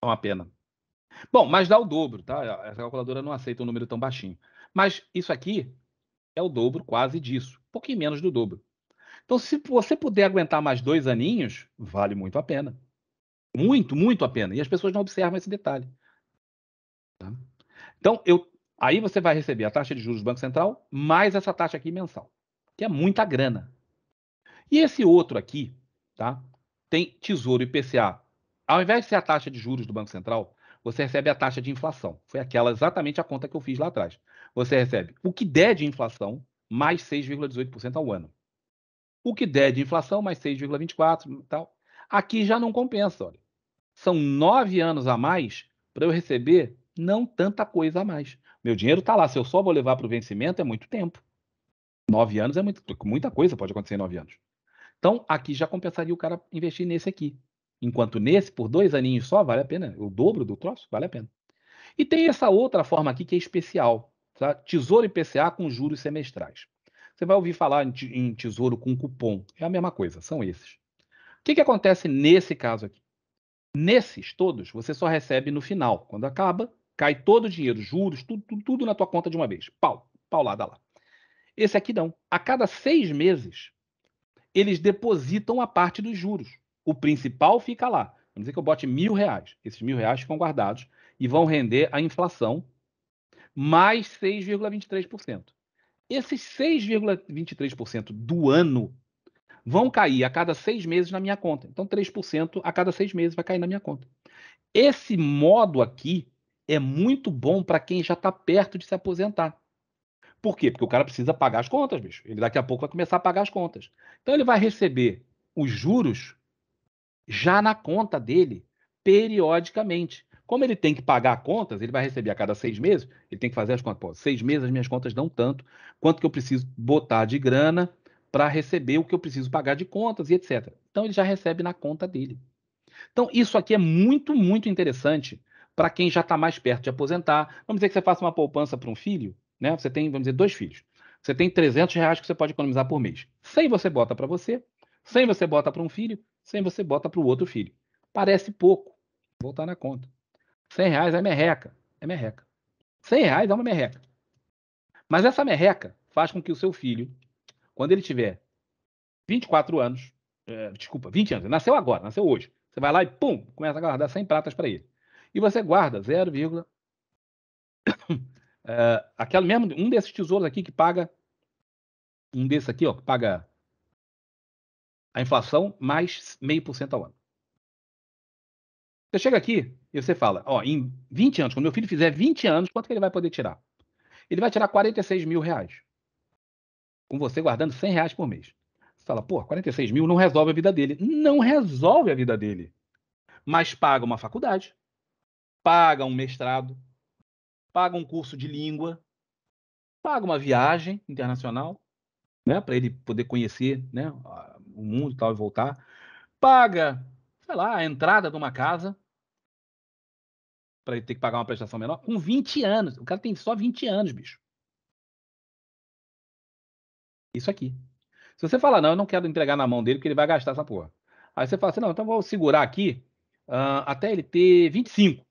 É uma pena. Bom, mas dá o dobro, tá? Essa calculadora não aceita um número tão baixinho. Mas isso aqui é o dobro quase disso. Um pouquinho menos do dobro. Então, se você puder aguentar mais 2 aninhos, vale muito a pena. Muito, muito a pena. E as pessoas não observam esse detalhe. Tá? Então, aí você vai receber a taxa de juros do Banco Central mais essa taxa aqui mensal, que é muita grana. E esse outro aqui, tá? Tem Tesouro IPCA. Ao invés de ser a taxa de juros do Banco Central, você recebe a taxa de inflação. Foi aquela exatamente a conta que eu fiz lá atrás. Você recebe o que der de inflação mais 6,18% ao ano. O que der de inflação mais 6,24% e tal. Aqui já não compensa, olha. São 9 anos a mais para eu receber não tanta coisa a mais. Meu dinheiro está lá. Se eu só vou levar para o vencimento, é muito tempo. 9 anos é muita coisa, pode acontecer em 9 anos. Então, aqui já compensaria o cara investir nesse aqui. Enquanto nesse, por 2 aninhos só, vale a pena. O dobro do troço, vale a pena. E tem essa outra forma aqui que é especial. Tá? Tesouro IPCA com juros semestrais. Você vai ouvir falar em tesouro com cupom. É a mesma coisa, são esses. O que acontece nesse caso aqui? Nesses todos, você só recebe no final. Quando acaba, cai todo o dinheiro, juros, tudo na tua conta de uma vez. Paulada lá. Esse aqui não. A cada 6 meses, eles depositam a parte dos juros. O principal fica lá. Vamos dizer que eu bote R$1.000. Esses R$1.000 ficam guardados e vão render a inflação mais 6,23%. Esses 6,23% do ano vão cair a cada 6 meses na minha conta. Então, 3% a cada 6 meses vai cair na minha conta. Esse modo aqui é muito bom para quem já está perto de se aposentar. Por quê? Porque o cara precisa pagar as contas, bicho. Ele daqui a pouco vai começar a pagar as contas. Então, ele vai receber os juros já na conta dele, periodicamente. Como ele tem que pagar contas, ele vai receber a cada 6 meses, ele tem que fazer as contas. Pô, 6 meses as minhas contas dão tanto, quanto que eu preciso botar de grana para receber o que eu preciso pagar de contas e etc. Então ele já recebe na conta dele. Então isso aqui é muito, muito interessante para quem já está mais perto de aposentar. Vamos dizer que você faça uma poupança para um filho, né? Você tem, vamos dizer, 2 filhos. Você tem R$ 300 que você pode economizar por mês. 100 você bota para você, 100 você bota para um filho, 100 você bota para o outro filho. Parece pouco, vou botar na conta. R$ 100 é merreca, é merreca. R$ 100 é uma merreca. Mas essa merreca faz com que o seu filho, quando ele tiver 24 anos, desculpa, 20 anos, nasceu agora, nasceu hoje. Você vai lá e pum, começa a guardar 100 pratas para ele. E você guarda 0, aquele mesmo, um desses tesouros aqui que paga, um desses aqui, ó, que paga a inflação mais 0,5% ao ano. Você chega aqui e você fala, ó, em 20 anos, quando meu filho fizer 20 anos, quanto que ele vai poder tirar? Ele vai tirar R$ 46 mil, com você guardando R$ 100 por mês. Você fala, pô, 46 mil não resolve a vida dele. Não resolve a vida dele. Mas paga uma faculdade, paga um mestrado, paga um curso de língua, paga uma viagem internacional, né, para ele poder conhecer, né, o mundo e tal e voltar, paga, sei lá, a entrada de uma casa, para ele ter que pagar uma prestação menor, com 20 anos. O cara tem só 20 anos, bicho. Isso aqui. Se você falar, não, eu não quero entregar na mão dele, porque ele vai gastar essa porra. Aí você fala assim, não, então vou segurar aqui até ele ter 25.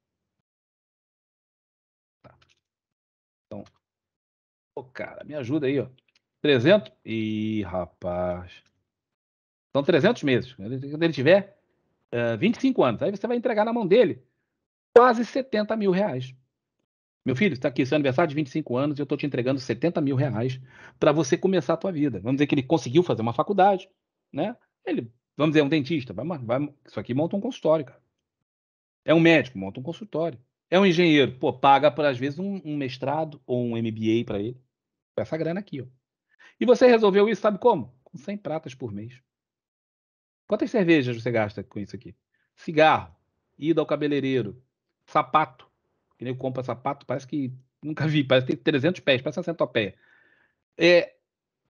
Tá. Então, pô, cara, me ajuda aí, ó. 300? Ih, rapaz. São 300 meses. Quando ele tiver 25 anos, aí você vai entregar na mão dele quase R$ 70 mil. Meu filho, está aqui, seu aniversário de 25 anos, e eu estou te entregando R$ 70 mil para você começar a tua vida. Vamos dizer que ele conseguiu fazer uma faculdade, né? Ele, vamos dizer, um dentista, isso aqui monta um consultório, cara. É um médico, monta um consultório. É um engenheiro, pô, paga por, às vezes, um mestrado ou um MBA para ele. Com essa grana aqui, ó. E você resolveu isso, sabe como? Com 100 pratas por mês. Quantas cervejas você gasta com isso aqui? Cigarro, ida ao cabeleireiro, sapato. Que nem eu compro sapato, parece que nunca vi, parece que tem 300 pés, parece uma centopeia.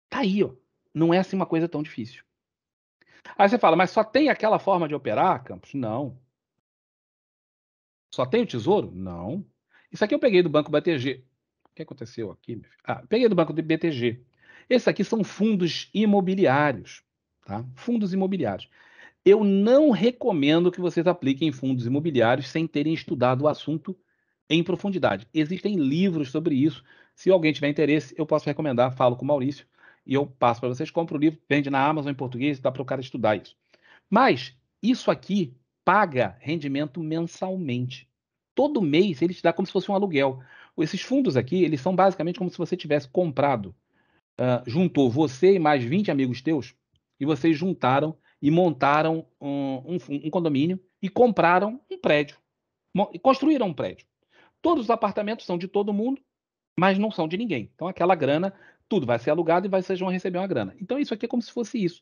Tá aí, ó. Não é assim uma coisa tão difícil. Aí você fala, mas só tem aquela forma de operar, Campos? Não. Só tem o tesouro? Não. Isso aqui eu peguei do Banco BTG. O que aconteceu aqui, meu filho? Peguei do Banco do BTG. Esses aqui são fundos imobiliários, tá? Fundos imobiliários. Eu não recomendo que vocês apliquem em fundos imobiliários sem terem estudado o assunto em profundidade. Existem livros sobre isso. Se alguém tiver interesse, eu posso recomendar, falo com o Maurício e eu passo para vocês. Compra o livro, vende na Amazon em português, dá para o cara estudar isso. Mas isso aqui paga rendimento mensalmente. Todo mês ele te dá como se fosse um aluguel. Esses fundos aqui, eles são basicamente como se você tivesse comprado, juntou você e mais 20 amigos teus, e vocês juntaram e montaram um condomínio e compraram um prédio. E construíram um prédio. Todos os apartamentos são de todo mundo, mas não são de ninguém. Então aquela grana, tudo vai ser alugado e vocês vão receber uma grana. Então isso aqui é como se fosse isso.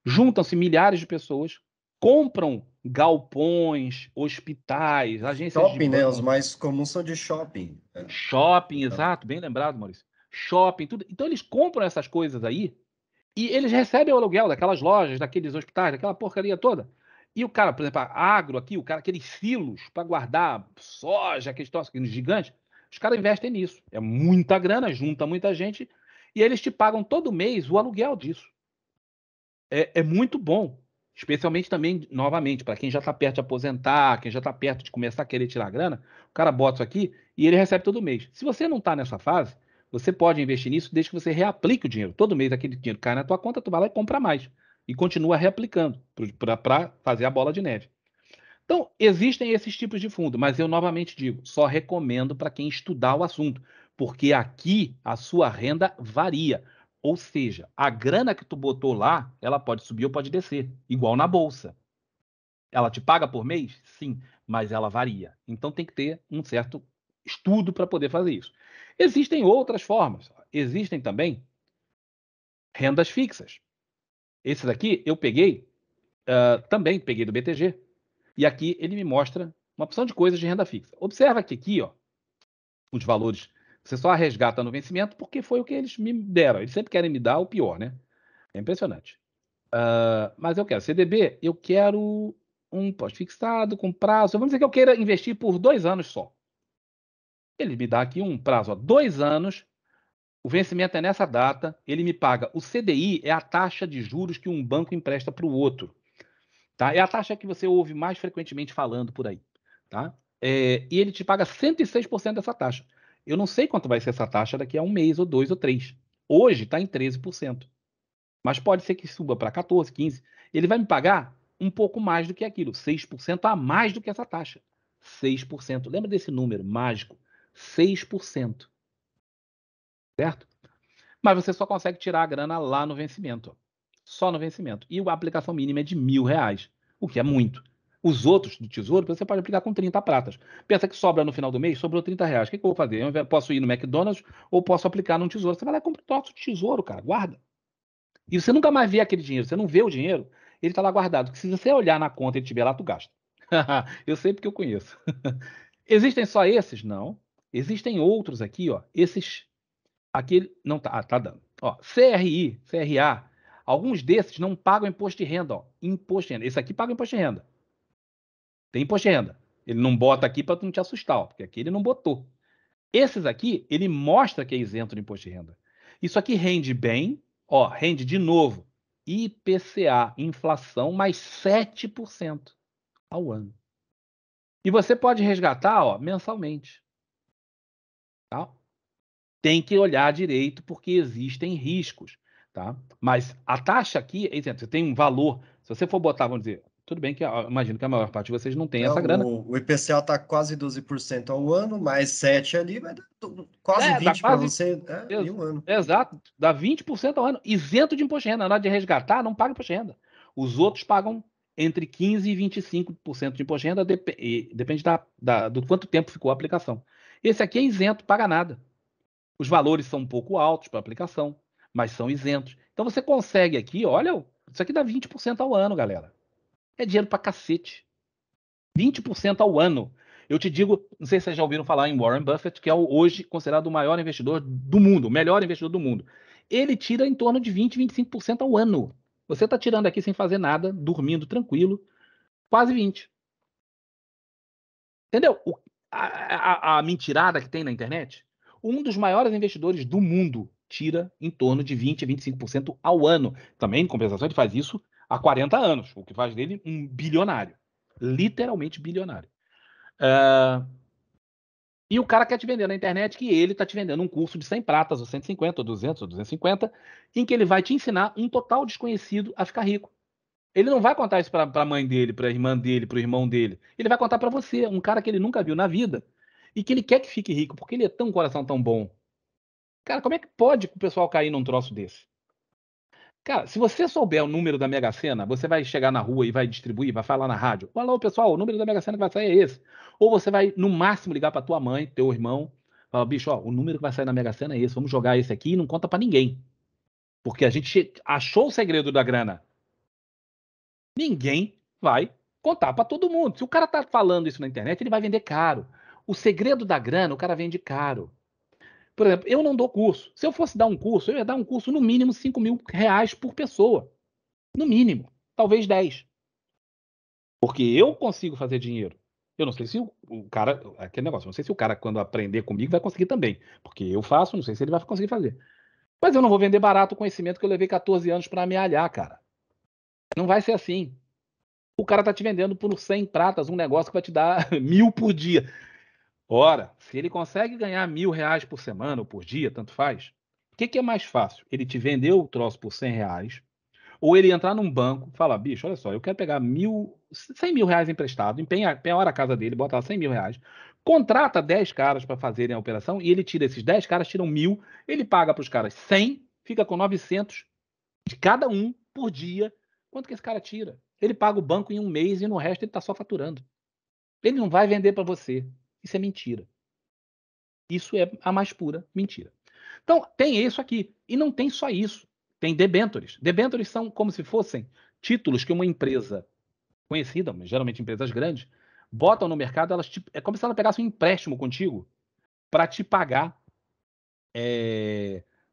Juntam-se milhares de pessoas, compram galpões, hospitais, agências de Shopping, né? Os banco, mais comuns são de shopping. shopping, exato, bem lembrado, Maurício. Shopping, tudo. Então eles compram essas coisas aí e eles recebem o aluguel daquelas lojas, daqueles hospitais, daquela porcaria toda. E o cara, por exemplo, a agro aqui, o cara, aqueles silos para guardar soja, aqueles troços gigantes, os caras investem nisso. É muita grana, junta muita gente, e eles te pagam todo mês o aluguel disso. É muito bom. Especialmente também, novamente, para quem já está perto de aposentar, quem já está perto de começar a querer tirar a grana, o cara bota isso aqui e ele recebe todo mês. Se você não está nessa fase, você pode investir nisso desde que você reaplique o dinheiro. Todo mês aquele dinheiro cai na tua conta, tu vai lá e compra mais. E continua reaplicando para fazer a bola de neve. Então, existem esses tipos de fundo, mas eu novamente digo, só recomendo para quem estudar o assunto, porque aqui a sua renda varia. Ou seja, a grana que tu botou lá, ela pode subir ou pode descer, igual na bolsa. Ela te paga por mês? Sim, mas ela varia. Então tem que ter um certo estudo para poder fazer isso. Existem outras formas. Existem também rendas fixas. Esse daqui eu peguei, também peguei do BTG. E aqui ele me mostra uma opção de coisas de renda fixa. Observa que aqui, ó, os valores, você só resgata no vencimento porque foi o que eles me deram. Eles sempre querem me dar o pior, né? É impressionante. Mas eu quero CDB, eu quero um pós-fixado com prazo. Vamos dizer que eu queira investir por 2 anos só. Ele me dá aqui um prazo, ó, 2 anos, o vencimento é nessa data, ele me paga. O CDI é a taxa de juros que um banco empresta para o outro. Tá? É a taxa que você ouve mais frequentemente falando por aí. Tá? E ele te paga 106% dessa taxa. Eu não sei quanto vai ser essa taxa daqui a 1 mês, ou 2, ou 3. Hoje está em 13%. Mas pode ser que suba para 14, 15. Ele vai me pagar um pouco mais do que aquilo, 6% a mais do que essa taxa. 6%. Lembra desse número mágico? 6%. Certo? Mas você só consegue tirar a grana lá no vencimento. Só no vencimento. E a aplicação mínima é de R$ 1.000, o que é muito. Os outros do Tesouro, você pode aplicar com 30 pratas. Pensa que sobra no final do mês, sobrou R$ 30. O que eu vou fazer? Eu posso ir no McDonald's ou posso aplicar num Tesouro. Você vai lá e compra o troço de Tesouro, cara. Guarda. E você nunca mais vê aquele dinheiro. Você não vê o dinheiro, ele está lá guardado. Se você olhar na conta e ele estiver lá, tu gasta. Eu sei porque eu conheço. Existem só esses? Não. Existem outros aqui, ó. Esses aqui não tá, tá dando. Ó, CRI, CRA, alguns desses não pagam imposto de renda, ó. Imposto de renda. Esse aqui paga imposto de renda. Tem imposto de renda. Ele não bota aqui para não te assustar, ó, porque aqui ele não botou. Esses aqui, ele mostra que é isento de imposto de renda. Isso aqui rende bem, ó, rende de novo. IPCA, inflação, mais 7% ao ano. E você pode resgatar, ó, mensalmente. Tá? Tem que olhar direito porque existem riscos, tá? Mas a taxa aqui, exemplo, você tem um valor, se você for botar, vamos dizer, tudo bem que eu imagino que a maior parte de vocês não tem essa grana. O IPCA está quase 12% ao ano, mais 7 ali, vai dar quase Dá 20 para quase, você em um ano. exato, dá 20% ao ano, isento de imposto de renda. Na hora de resgatar, não paga imposto de renda. Os outros pagam entre 15% e 25% de imposto de renda, depende do quanto tempo ficou a aplicação. Esse aqui é isento, paga nada. Os valores são um pouco altos para aplicação, mas são isentos. Então você consegue aqui, olha, isso aqui dá 20% ao ano, galera. É dinheiro para cacete. 20% ao ano. Eu te digo, não sei se vocês já ouviram falar em Warren Buffett, que é hoje considerado o maior investidor do mundo, o melhor investidor do mundo. Ele tira em torno de 20, 25% ao ano. Você está tirando aqui sem fazer nada, dormindo tranquilo, quase 20. Entendeu? A mentirada que tem na internet? Um dos maiores investidores do mundo tira em torno de 20 a 25% ao ano. Também, em compensação, ele faz isso há 40 anos, o que faz dele um bilionário. Literalmente bilionário. E o cara quer te vender na internet que ele está te vendendo um curso de 100 pratas, ou 150, ou 200, ou 250, em que ele vai te ensinar um total desconhecido a ficar rico. Ele não vai contar isso para a mãe dele, para a irmã dele, para o irmão dele. Ele vai contar para você, um cara que ele nunca viu na vida e que ele quer que fique rico, porque ele é tão coração tão bom. Cara, como é que pode o pessoal cair num troço desse? Cara, se você souber o número da Mega Sena, você vai chegar na rua e vai distribuir, vai falar na rádio. Alô, pessoal, o número da Mega Sena que vai sair é esse. Ou você vai, no máximo, ligar para tua mãe, teu irmão, falar, bicho, ó, o número que vai sair na Mega Sena é esse, vamos jogar esse aqui e não conta para ninguém. Porque a gente achou o segredo da grana. Ninguém vai contar para todo mundo. Se o cara tá falando isso na internet, ele vai vender caro. O segredo da grana, o cara vende caro. Por exemplo, eu não dou curso. Se eu fosse dar um curso, eu ia dar um curso no mínimo R$ 5.000 por pessoa. No mínimo. Talvez 10. Porque eu consigo fazer dinheiro. Eu não sei se o cara. Aquele negócio, não sei se o cara, quando aprender comigo, vai conseguir também. Porque eu faço, não sei se ele vai conseguir fazer. Mas eu não vou vender barato o conhecimento que eu levei 14 anos para amealhar, cara. Não vai ser assim. O cara tá te vendendo por 100 pratas um negócio que vai te dar 1.000 por dia. Ora, se ele consegue ganhar R$ 1.000 por semana ou por dia, tanto faz. O que é mais fácil? Ele te vender o troço por R$ 100, ou ele entrar num banco e falar, bicho, olha só, eu quero pegar R$ 100.000 emprestado, penhora a casa dele, bota lá R$ 100.000, contrata 10 caras para fazerem a operação e ele tira esses 10 caras, tiram 1.000, ele paga para os caras 100, fica com 900 de cada um por dia. Quanto que esse cara tira? Ele paga o banco em um mês e no resto ele está só faturando. Ele não vai vender para você. Isso é mentira. Isso é a mais pura mentira. Então, tem isso aqui. E não tem só isso. Tem debêntures. Debêntures são como se fossem títulos que uma empresa conhecida, mas geralmente empresas grandes, botam no mercado, é como se ela pegasse um empréstimo contigo para te pagar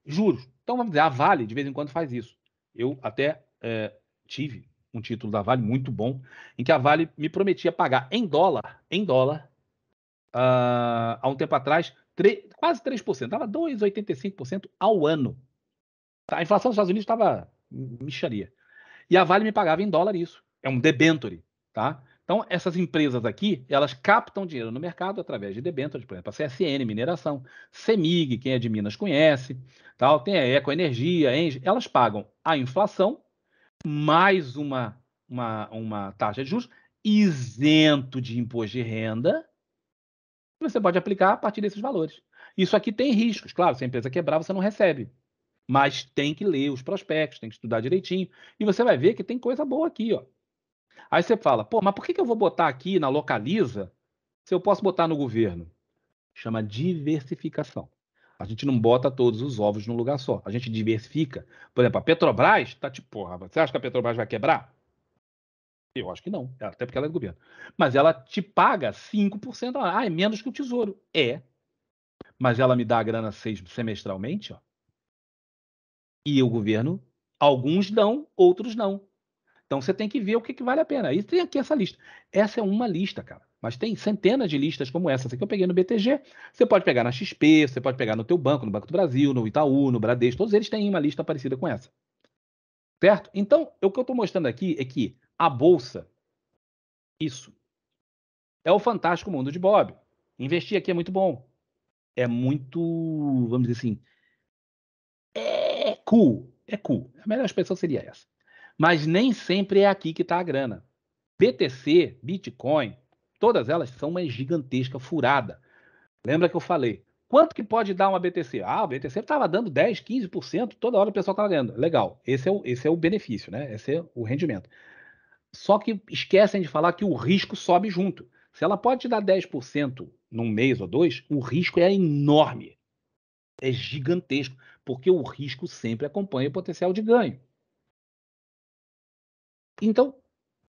juros. Então, vamos dizer, a Vale de vez em quando faz isso. Eu até tive um título da Vale muito bom, em que a Vale me prometia pagar em dólar, há um tempo atrás, quase 3%, estava 2,85% ao ano. A inflação dos Estados Unidos estava mixaria. E a Vale me pagava em dólar isso. É um debenture, tá? Então, essas empresas aqui, elas captam dinheiro no mercado através de debêntures, por exemplo, a CSN, mineração, CEMIG, quem é de Minas conhece, tal, tem a Ecoenergia, a Engie, elas pagam a inflação mais uma taxa de juros isento de imposto de renda, que você pode aplicar a partir desses valores. Isso aqui tem riscos, claro, se a empresa quebrar, você não recebe. Mas tem que ler os prospectos, tem que estudar direitinho. E você vai ver que tem coisa boa aqui, ó. Aí você fala, pô, mas por que eu vou botar aqui na Localiza se eu posso botar no governo? Chama diversificação. A gente não bota todos os ovos num lugar só. A gente diversifica. Por exemplo, a Petrobras tá tipo, porra, você acha que a Petrobras vai quebrar? Eu acho que não, até porque ela é do governo. Mas ela te paga 5%. Ah, é menos que o Tesouro. É. Mas ela me dá a grana semestralmente, ó. E o governo, alguns dão, outros não. Então você tem que ver o que vale a pena. E tem aqui essa lista. Essa é uma lista, cara. Mas tem centenas de listas como essa. Essa aqui eu peguei no BTG. Você pode pegar na XP, você pode pegar no teu banco, no Banco do Brasil, no Itaú, no Bradesco. Todos eles têm uma lista parecida com essa. Certo? Então, o que eu estou mostrando aqui é que a Bolsa, isso, é o fantástico mundo de Bob. Investir aqui é muito bom. É muito, vamos dizer assim, é cool. É cool. A melhor expressão seria essa. Mas nem sempre é aqui que está a grana. BTC, Bitcoin, todas elas são uma gigantesca furada. Lembra que eu falei? Quanto que pode dar uma BTC? Ah, o BTC estava dando 10, 15%, toda hora o pessoal estava ganhando. Legal, esse é o benefício, né? Esse é o rendimento. Só que esquecem de falar que o risco sobe junto. Se ela pode te dar 10% num mês ou dois, o risco é enorme. É gigantesco, porque o risco sempre acompanha o potencial de ganho. Então,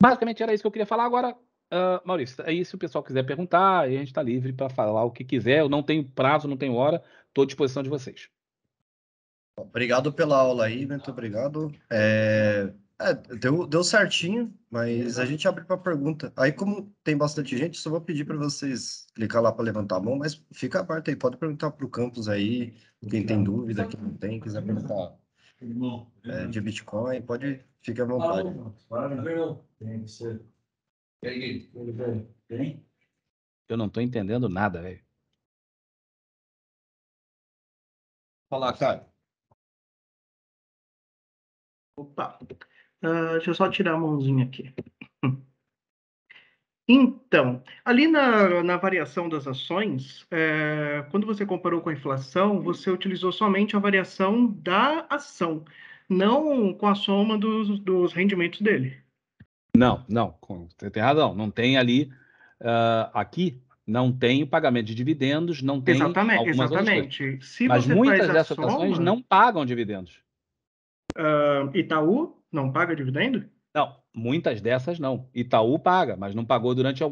basicamente era isso que eu queria falar. Agora, Maurício, aí se o pessoal quiser perguntar, aí a gente está livre para falar o que quiser. Eu não tenho prazo, não tenho hora, estou à disposição de vocês. Obrigado pela aula aí, muito obrigado. Deu certinho, mas a gente abre para pergunta. Aí, como tem bastante gente, só vou pedir para vocês clicar lá para levantar a mão, mas fica aberto aí, pode perguntar para o campus aí, quem tem dúvida, quem não tem, quiser perguntar de Bitcoin, pode, fique à vontade. Eu não estou entendendo nada, velho. Fala, cara. Opa, deixa eu só tirar a mãozinha aqui. Então, ali na variação das ações, quando você comparou com a inflação, você utilizou somente a variação da ação, não com a soma dos rendimentos dele. Não, você tem razão. Não tem ali, aqui, não tem o pagamento de dividendos, não tem algumas outras coisas. Exatamente. Se Mas você muitas faz a dessas ações soma, não pagam dividendos. Itaú não paga dividendo? Não, muitas dessas não. Itaú paga, mas não pagou durante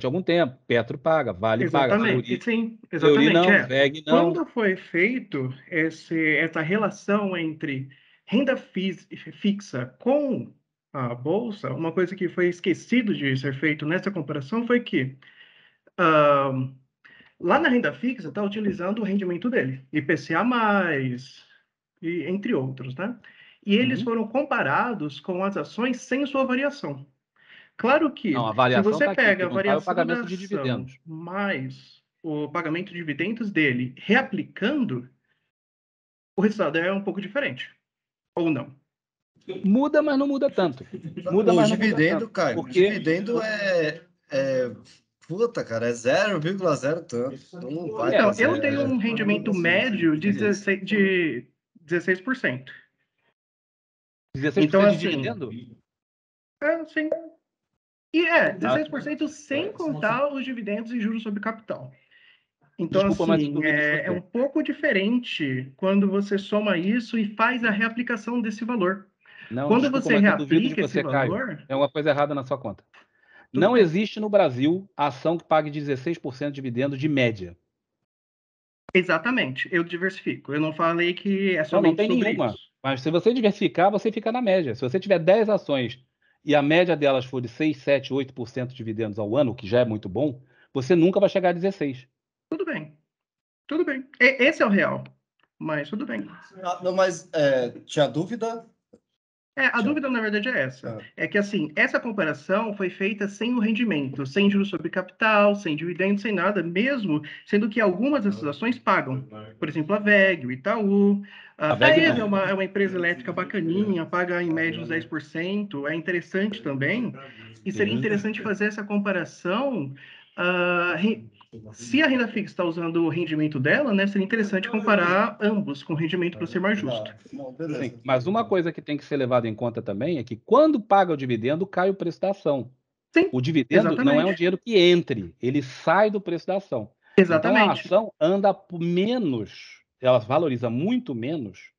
algum tempo. Petro paga, Vale paga, Exatamente, sim, Fleury exatamente. não, VEG não. Quando foi feito essa relação entre renda fixa com a bolsa, uma coisa que foi esquecido de ser feito nessa comparação foi que lá na renda fixa está utilizando o rendimento dele, IPCA+, e entre outros, né? E eles foram comparados com as ações sem sua variação. Claro que, Não, a se variação você está aqui, pega que a não está é o variação da pagamento de ação dividendos. mais o pagamento de dividendos dele reaplicando, o resultado é um pouco diferente. Ou não? Muda, mas não muda tanto. Muda, O mas dividendo, não muda tanto. cara, Porque dividendo puta, cara, é 0,0 tanto. Não vai Então, pra zero. eu tenho um rendimento médio de 16%. 16% Então, de assim, dividendo? Sim. E 16% sem contar os dividendos e juros sobre capital. Então, Desculpa, mas eu assim, duvido de é você. um pouco diferente quando você soma isso e faz a reaplicação desse valor. Não, Quando desculpa, você mas eu duvido de reaplica esse você, Caio. valor, É uma coisa errada na sua conta. tudo Não bem. existe no Brasil ação que pague 16% de dividendo de média. Exatamente, eu diversifico. Eu não falei que é Não somente tem sobre nenhuma. isso. Mas se você diversificar, você fica na média. Se você tiver 10 ações e a média delas for de 6, 7, 8% de dividendos ao ano, que já é muito bom, você nunca vai chegar a 16. Tudo bem, tudo bem. Esse é o real, mas tudo bem. Não, mas tinha dúvida? A dúvida, na verdade, é essa. É que, assim, essa comparação foi feita sem o rendimento, sem juros sobre capital, sem dividendos, sem nada, mesmo sendo que algumas dessas ações pagam. Por exemplo, a WEG, o Itaú. A A WEG ESA não. é uma empresa elétrica bacaninha, paga em média uns 10%, é interessante também. E seria interessante fazer essa comparação. Se a renda fixa está usando o rendimento dela, né, seria interessante comparar ambos com o rendimento para ser mais justo. Não, beleza. Sim, mas uma coisa que tem que ser levada em conta também é que quando paga o dividendo, cai o preço da ação. Sim, O dividendo não é um exatamente. dinheiro que entre, ele sai do preço da ação. Então a Exatamente. ação anda por menos, ela valoriza muito menos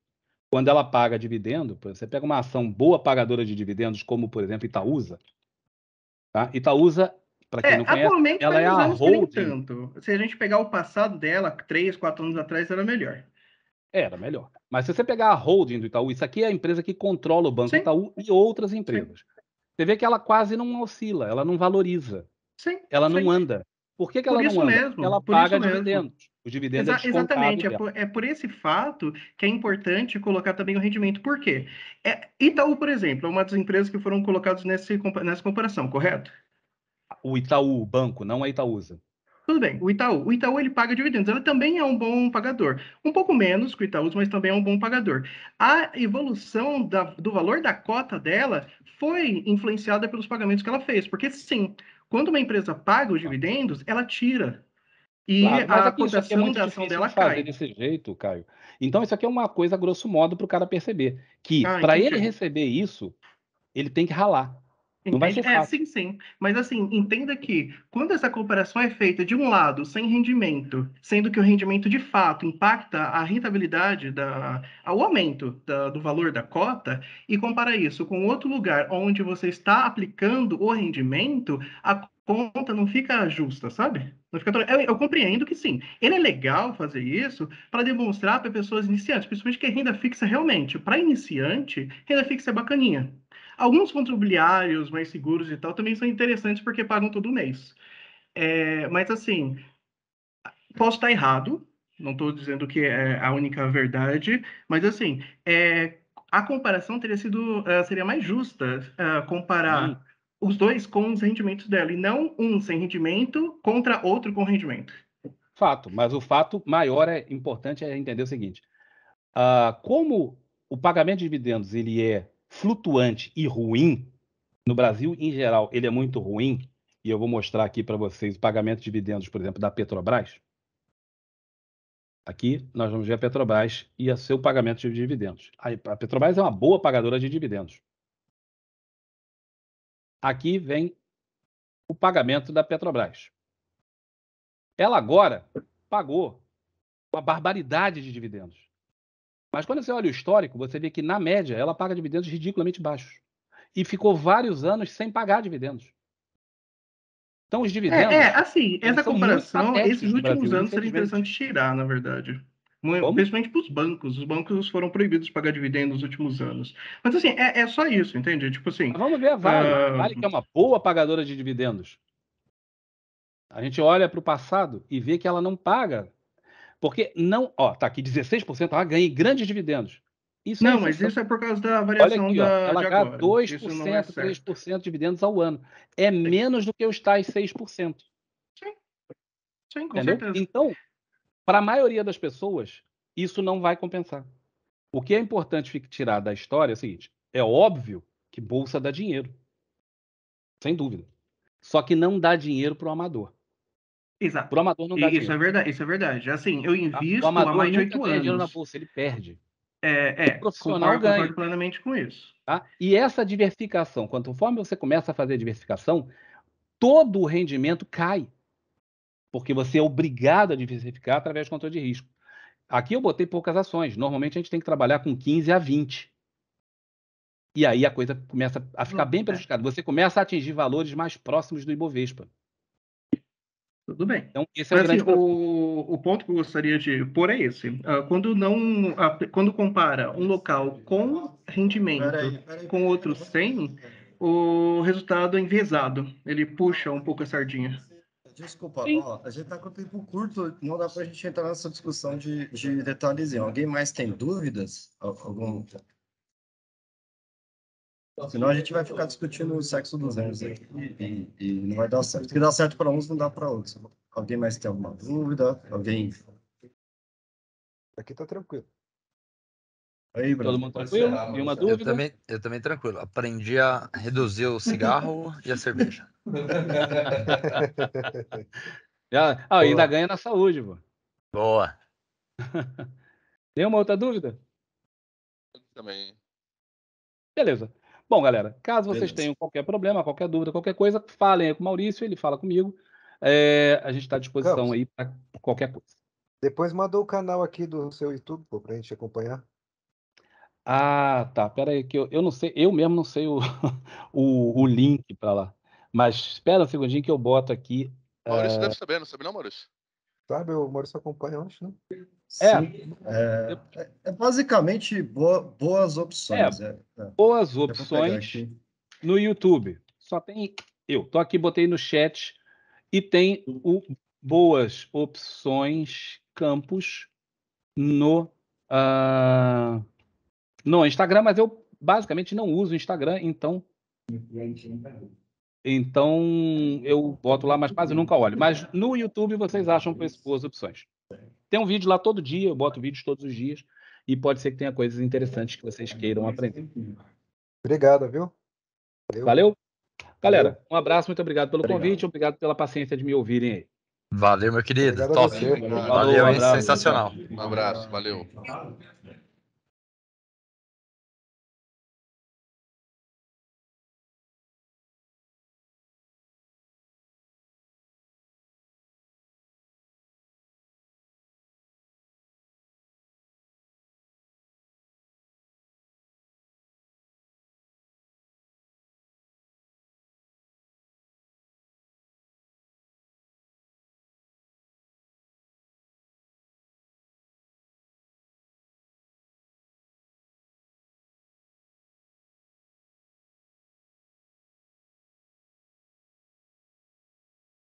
quando ela paga dividendo. Você pega uma ação boa pagadora de dividendos, como por exemplo Itaúsa. Tá? Itaúsa, para quem não conhece, Atualmente ela faz é uns a anos que nem holding. tanto. Se a gente pegar o passado dela, 3, 4 anos atrás, era melhor. Era melhor. Mas se você pegar a holding do Itaú, isso aqui é a empresa que controla o Banco Sim, Itaú e outras sim, empresas. Você vê que ela quase não oscila, ela não valoriza, sim, ela não sim. anda. Por que Por ela não isso anda? Porque mesmo, ela por isso paga mesmo. dividendos. O dividendo é descontado Exatamente, dela. é por esse fato que é importante colocar também o rendimento. Por quê? Itaú, por exemplo, é uma das empresas que foram colocadas nessa comparação, correto? O Itaú, o banco, não a Itaúsa. Tudo bem, o Itaú ele paga dividendos, ele também é um bom pagador. Um pouco menos que o Itaú, mas também é um bom pagador. A evolução do valor da cota dela foi influenciada pelos pagamentos que ela fez, porque sim, quando uma empresa paga os dividendos, ela tira e Claro, mas a aqui isso aqui é cotação muito da ação difícil de dela fazer cai. desse jeito, Caio. Então isso aqui é uma coisa grosso modo para o cara perceber que para ele Entendi. receber isso, ele tem que ralar. Não vai Entende? ser fácil. Sim, sim. Mas assim, entenda que quando essa comparação é feita de um lado sem rendimento, sendo que o rendimento de fato impacta a rentabilidade o aumento do valor da cota, e compara isso com outro lugar onde você está aplicando o rendimento, a conta não fica justa, sabe? Não fica eu compreendo que sim. Ele é legal fazer isso para demonstrar para pessoas iniciantes, principalmente que renda fixa realmente, para iniciante, renda fixa é bacaninha. Alguns fundos imobiliários mais seguros e tal também são interessantes porque pagam todo mês. Mas assim, posso estar errado, não estou dizendo que é a única verdade, mas assim, a comparação seria mais justa Sim, comparar os dois com os rendimentos dela, e não um sem rendimento contra outro com rendimento. fato. Mas o fato maior importante é entender o seguinte: como o pagamento de dividendos ele é flutuante e ruim, no Brasil em geral ele é muito ruim, e eu vou mostrar aqui para vocês o pagamento de dividendos, por exemplo, da Petrobras. Aqui nós vamos ver a Petrobras e o seu pagamento de dividendos. A Petrobras é uma boa pagadora de dividendos. Aqui vem o pagamento da Petrobras. Ela agora pagou uma barbaridade de dividendos. Mas quando você olha o histórico, você vê que, na média, ela paga dividendos ridiculamente baixos. E ficou vários anos sem pagar dividendos. Então, os dividendos, Assim, eles essa são muito comparação, esses patéticos no últimos Brasil, anos seria infelizmente. interessante tirar, na verdade. Como? Principalmente para os bancos. Os bancos foram proibidos de pagar dividendos nos últimos anos. Mas assim, é só isso, entende? Tipo assim, Mas vamos ver a Vale. A ah, Vale que é uma boa pagadora de dividendos. A gente olha para o passado e vê que ela não paga. Porque não... Ó, tá aqui 16%, ela ganha grandes dividendos. Isso é não, mas exceção. isso é por causa da Olha variação aqui, ó, de ela ganha agora. Isso não é 2%, certo. 3% de dividendos ao ano. É Sim, menos do que os tais 6%. sim, sim, com Entendeu? certeza. Então, para a maioria das pessoas, isso não vai compensar. O que é importante tirar da história é o seguinte: é óbvio que bolsa dá dinheiro, sem dúvida. Só que não dá dinheiro para o amador. Para Exato. o amador não dá E isso é dinheiro. verdade, isso é verdade. Assim, eu Tá? O invisto há amador mais de nunca 8 ganha dinheiro na anos. bolsa, ele perde. O profissional ganha. Concordo plenamente com isso. Tá? E essa diversificação, conforme você começa a fazer diversificação, todo o rendimento cai. Porque você é obrigado a diversificar através do controle de risco. Aqui eu botei poucas ações. Normalmente a gente tem que trabalhar com 15 a 20. E aí a coisa começa a ficar bem prejudicada. Você começa a atingir valores mais próximos do Ibovespa. Tudo bem. Então, esse é o Mas grande assim, o ponto que eu gostaria de pôr é esse. Quando compara um local com rendimento com outro sem, o resultado é enviesado. Ele puxa um pouco a sardinha. Desculpa, ó, a gente tá com o tempo curto, não dá pra gente entrar nessa discussão de detalhezinho. Alguém mais tem dúvidas? Algum... Senão a gente vai ficar discutindo o sexo dos anos aqui e não vai dar certo. O que dá certo para uns não dá para outros. Alguém mais tem alguma dúvida? Alguém? Aqui tá tranquilo. Aí, Bruno. Todo mundo tranquilo? E uma dúvida? Eu também tranquilo. Aprendi a reduzir o cigarro e a cerveja. Ainda ganha na saúde, pô. Boa. Tem uma outra dúvida? Também. Beleza. Bom, galera, caso vocês tenham qualquer problema, qualquer dúvida, qualquer coisa, falem aí com o Maurício, ele fala comigo. A gente está à disposição Campos, aí para qualquer coisa. depois manda o canal aqui do seu YouTube, pô, pra gente acompanhar. Ah, tá. Pera aí, que eu não sei, eu mesmo não sei o link para lá. Mas espera um segundinho que eu boto aqui. Maurício deve saber, não sabe não, Maurício? Sabe, o Maurício acompanha, eu acho, né? Sim, é basicamente boas opções. Boas Vou pegar opções aqui. no YouTube. Só tem eu. Tô aqui, botei no chat. E tem o Boas Opções Campos no Instagram, mas eu basicamente não uso o Instagram, então eu boto lá, mas quase nunca olho. Mas no YouTube vocês acham Boas Opções. Tem um vídeo lá todo dia, eu boto vídeos todos os dias, e pode ser que tenha coisas interessantes que vocês queiram aprender. Obrigado, viu? Valeu? Galera, um abraço, muito obrigado pelo convite, obrigado pela paciência de me ouvirem aí. Valeu, meu querido. Obrigado a Top. você. Valeu, um hein? abraço. Sensacional. Um abraço, valeu.